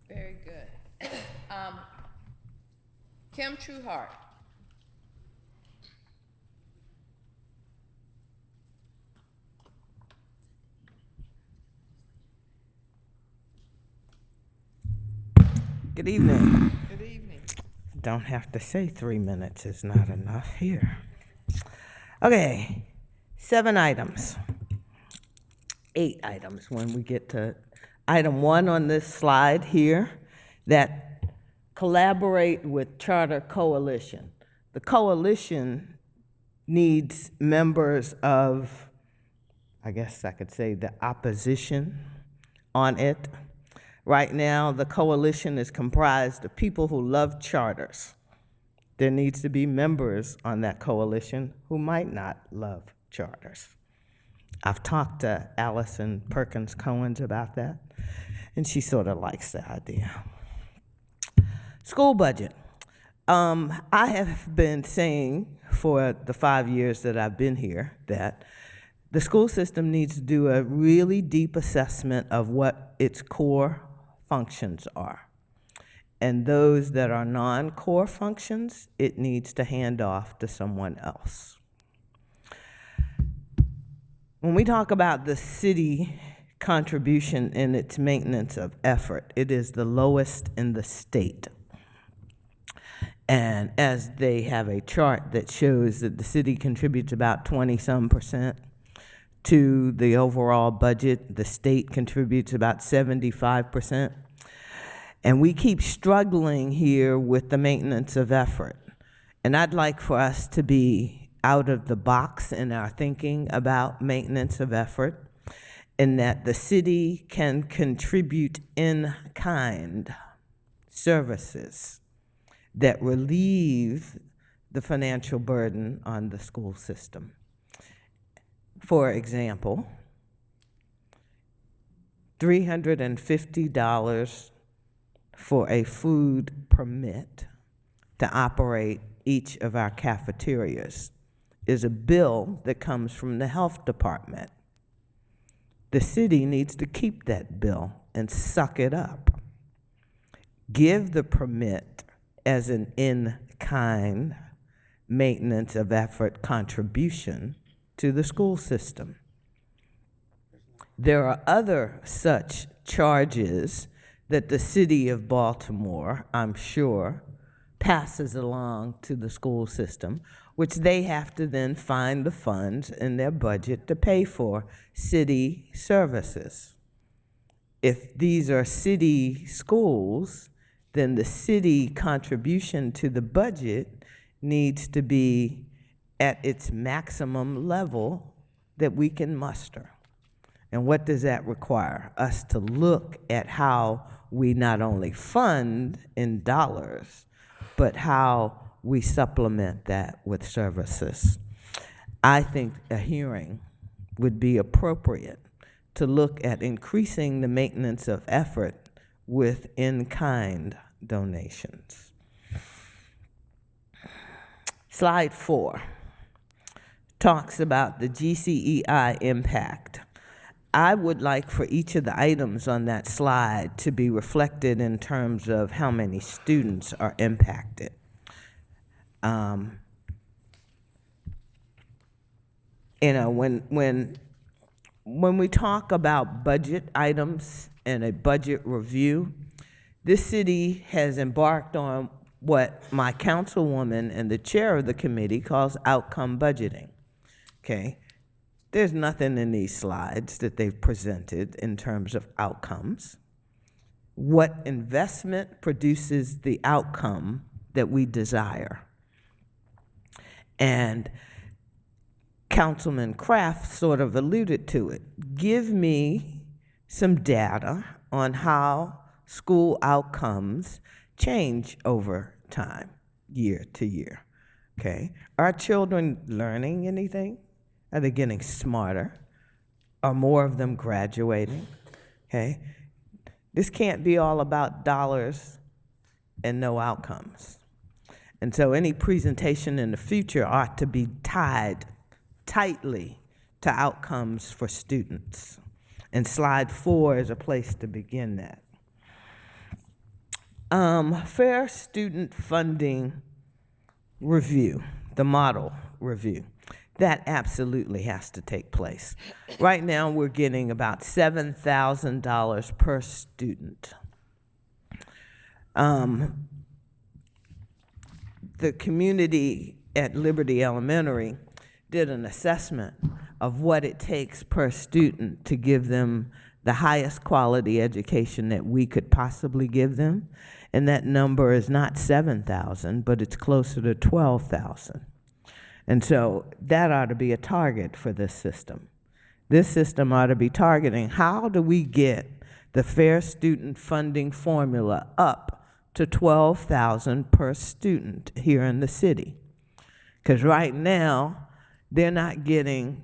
Very good. Kim Trueheart. Good evening. Good evening. Don't have to say 3 minutes is not enough here. Okay, 7 items. 8 items when we get to item 1 on this slide here, that collaborate with Charter Coalition. The coalition needs members of, I guess I could say, the opposition on it. Right now, the coalition is comprised of people who love charters. There needs to be members on that coalition who might not love charters. I've talked to Allison Perkins Cohen about that, and she sort of likes the idea. School budget. I have been saying for the 5 years that I've been here that the school system needs to do a really deep assessment of what its core functions are. And those that are non-core functions, it needs to hand off to someone else. When we talk about the city contribution in its maintenance of effort, it is the lowest in the state. And as they have a chart that shows that the city contributes about 20-some% to the overall budget, the state contributes about 75%. And we keep struggling here with the maintenance of effort. And I'd like for us to be out of the box in our thinking about maintenance of effort, in that the city can contribute in kind services that relieve the financial burden on the school system. For example, $350 for a food permit to operate each of our cafeterias is a bill that comes from the health department. The city needs to keep that bill and suck it up. Give the permit as an in-kind maintenance of effort contribution to the school system. There are other such charges that the city of Baltimore, I'm sure, passes along to the school system, which they have to then find the funds in their budget to pay for city services. If these are city schools, then the city contribution to the budget needs to be at its maximum level that we can muster. And what does that require? Us to look at how we not only fund in dollars, but how we supplement that with services. I think a hearing would be appropriate to look at increasing the maintenance of effort with in-kind donations. Slide 4 talks about the GCEI impact. I would like for each of the items on that slide to be reflected in terms of how many students are impacted. You know, when we talk about budget items and a budget review, this city has embarked on what my councilwoman and the chair of the committee calls outcome budgeting, okay? There's nothing in these slides that they've presented in terms of outcomes. What investment produces the outcome that we desire? And Councilman Kraft sort of alluded to it. Give me some data on how school outcomes change over time, year to year, okay? Are children learning anything? Are they getting smarter? Are more of them graduating? Okay? This can't be all about dollars and no outcomes. And so any presentation in the future ought to be tied tightly to outcomes for students. And slide 4 is a place to begin that. Fair student funding review, the model review. That absolutely has to take place. Right now, we're getting about $7,000 per student. The community at Liberty Elementary did an assessment of what it takes per student to give them the highest quality education that we could possibly give them, and that number is not 7,000, but it's closer to 12,000. And so that ought to be a target for this system. This system ought to be targeting how do we get the fair student funding formula up to 12,000 per student here in the city. Because right now, they're not getting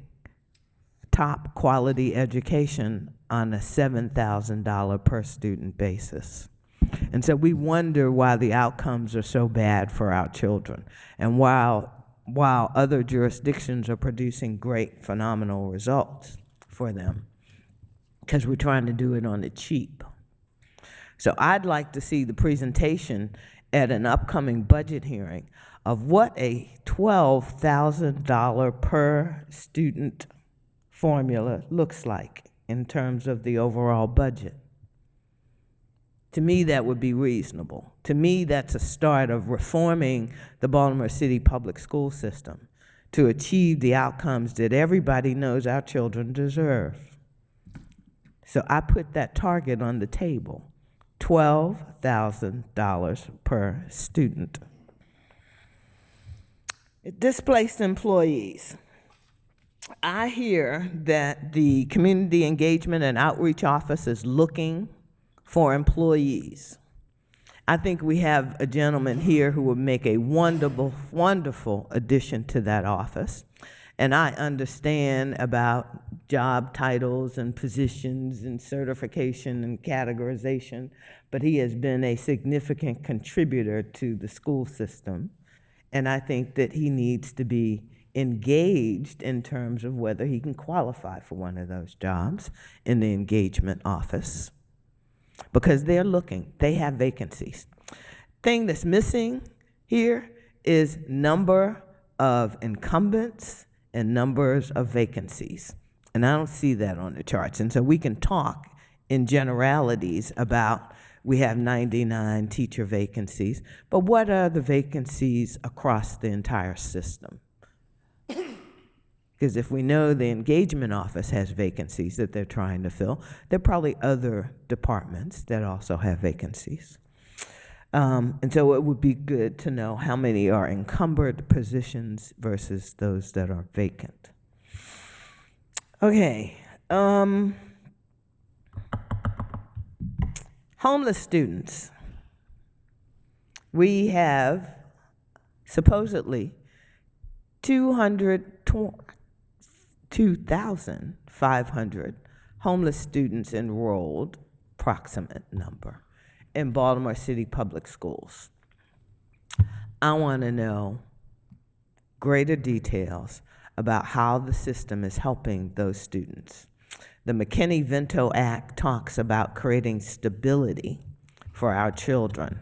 top quality education on a $7,000 per student basis. And so we wonder why the outcomes are so bad for our children. And while other jurisdictions are producing great, phenomenal results for them, because we're trying to do it on the cheap. So I'd like to see the presentation at an upcoming budget hearing of what a $12,000 per student formula looks like in terms of the overall budget. To me, that would be reasonable. To me, that's a start of reforming the Baltimore City public school system to achieve the outcomes that everybody knows our children deserve. So I put that target on the table, $12,000 per student. Displaced employees. I hear that the Community Engagement and Outreach Office is looking for employees. I think we have a gentleman here who would make a wonderful, wonderful addition to that office. And I understand about job titles and positions and certification and categorization, but he has been a significant contributor to the school system. And I think that he needs to be engaged in terms of whether he can qualify for one of those jobs in the engagement office, because they're looking, they have vacancies. Thing that's missing here is number of incumbents and numbers of vacancies. And I don't see that on the charts. And so we can talk in generalities about we have 99 teacher vacancies, but what are the vacancies across the entire system? Because if we know the engagement office has vacancies that they're trying to fill, there are probably other departments that also have vacancies. And so it would be good to know how many are encumbered positions versus those that are vacant. Okay. Homeless students. We have supposedly 2,500 homeless students enrolled, approximate number, in Baltimore City Public Schools. I want to know greater details about how the system is helping those students. The McKinney-Vento Act talks about creating stability for our children.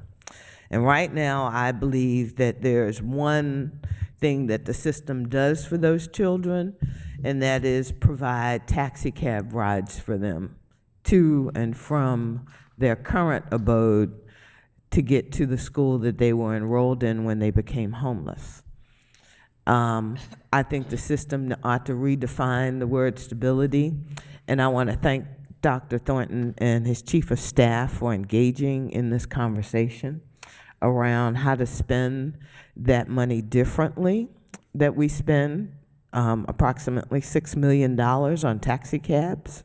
And right now, I believe that there's one thing that the system does for those children, and that is provide taxi cab rides for them to and from their current abode to get to the school that they were enrolled in when they became homeless. I think the system ought to redefine the word stability, and I want to thank Dr. Thornton and his chief of staff for engaging in this conversation around how to spend that money differently, that we spend approximately $6 million on taxi cabs,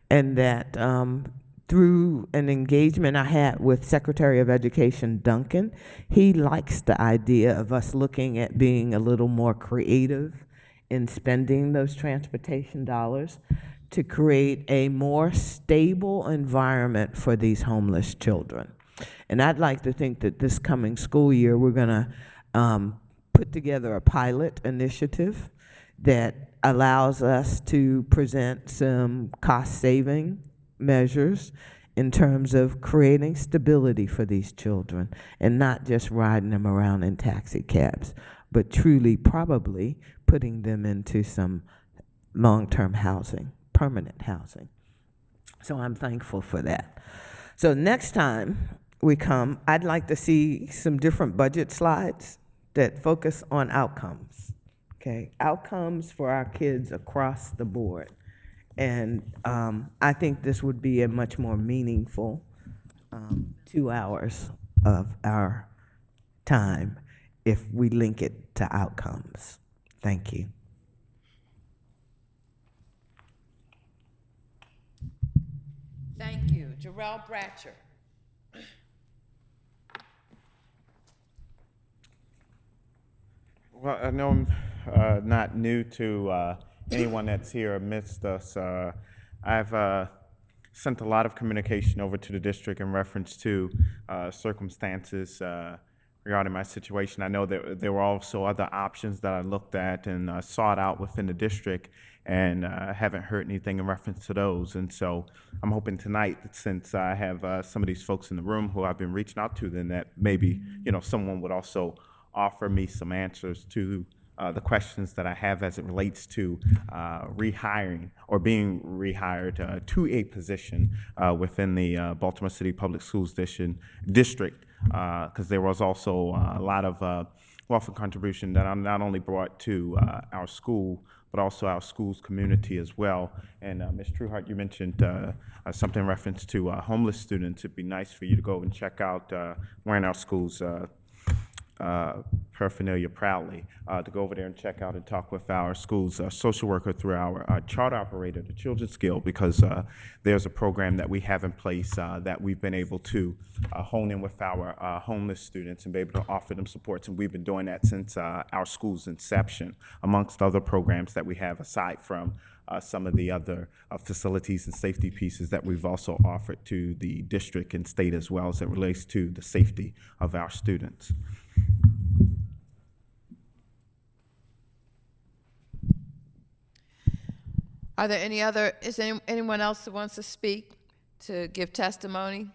and that through an engagement I had with Secretary of Education Duncan, he likes the idea of us looking at being a little more creative in spending those transportation dollars to create a more stable environment for these homeless children. And I'd like to think that this coming school year, we're gonna put together a pilot initiative that allows us to present some cost-saving measures in terms of creating stability for these children and not just riding them around in taxi cabs, but truly probably putting them into some long-term housing, permanent housing. So I'm thankful for that. So next time we come, I'd like to see some different budget slides that focus on outcomes, okay? Outcomes for our kids across the board. And I think this would be a much more meaningful 2 hours of our time if we link it to outcomes. Thank you. Thank you. Jarrell Bratcher. Well, I know I'm not new to anyone that's here amidst us. I've sent a lot of communication over to the district in reference to circumstances regarding my situation. I know that there were also other options that I looked at and sought out within the district, and haven't heard anything in reference to those. And so I'm hoping tonight that since I have some of these folks in the room who I've been reaching out to, then that maybe someone would also offer me some answers to the questions that I have as it relates to rehiring or being rehired to a position within the Baltimore City Public Schools district, because there was also a lot of wealth and contribution that I not only brought to our school, but also our schools community as well. And Ms. Trueheart, you mentioned something in reference to homeless students. It'd be nice for you to go and check out, wearing our schools paraphernalia proudly, to go over there and check out and talk with our school's social worker through our chart operator, the Children's Guild, because there's a program that we have in place that we've been able to hone in with our homeless students and be able to offer them supports. And we've been doing that since our school's inception, amongst other programs that we have aside from some of the other facilities and safety pieces that we've also offered to the district and state as well as it relates to the safety of our students. Are there anyone else that wants to speak, to give testimony?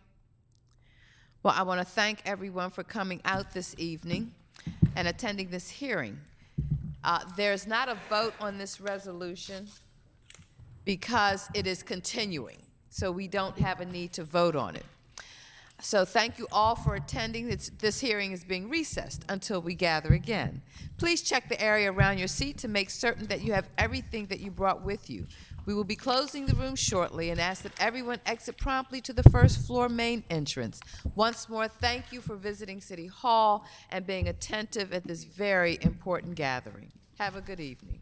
Well, I want to thank everyone for coming out this evening and attending this hearing. There's not a vote on this resolution because it is continuing, so we don't have a need to vote on it. So thank you all for attending. This hearing is being recessed until we gather again. Please check the area around your seat to make certain that you have everything that you brought with you. We will be closing the room shortly and ask that everyone exit promptly to the first floor main entrance. Once more, thank you for visiting City Hall and being attentive at this very important gathering. Have a good evening.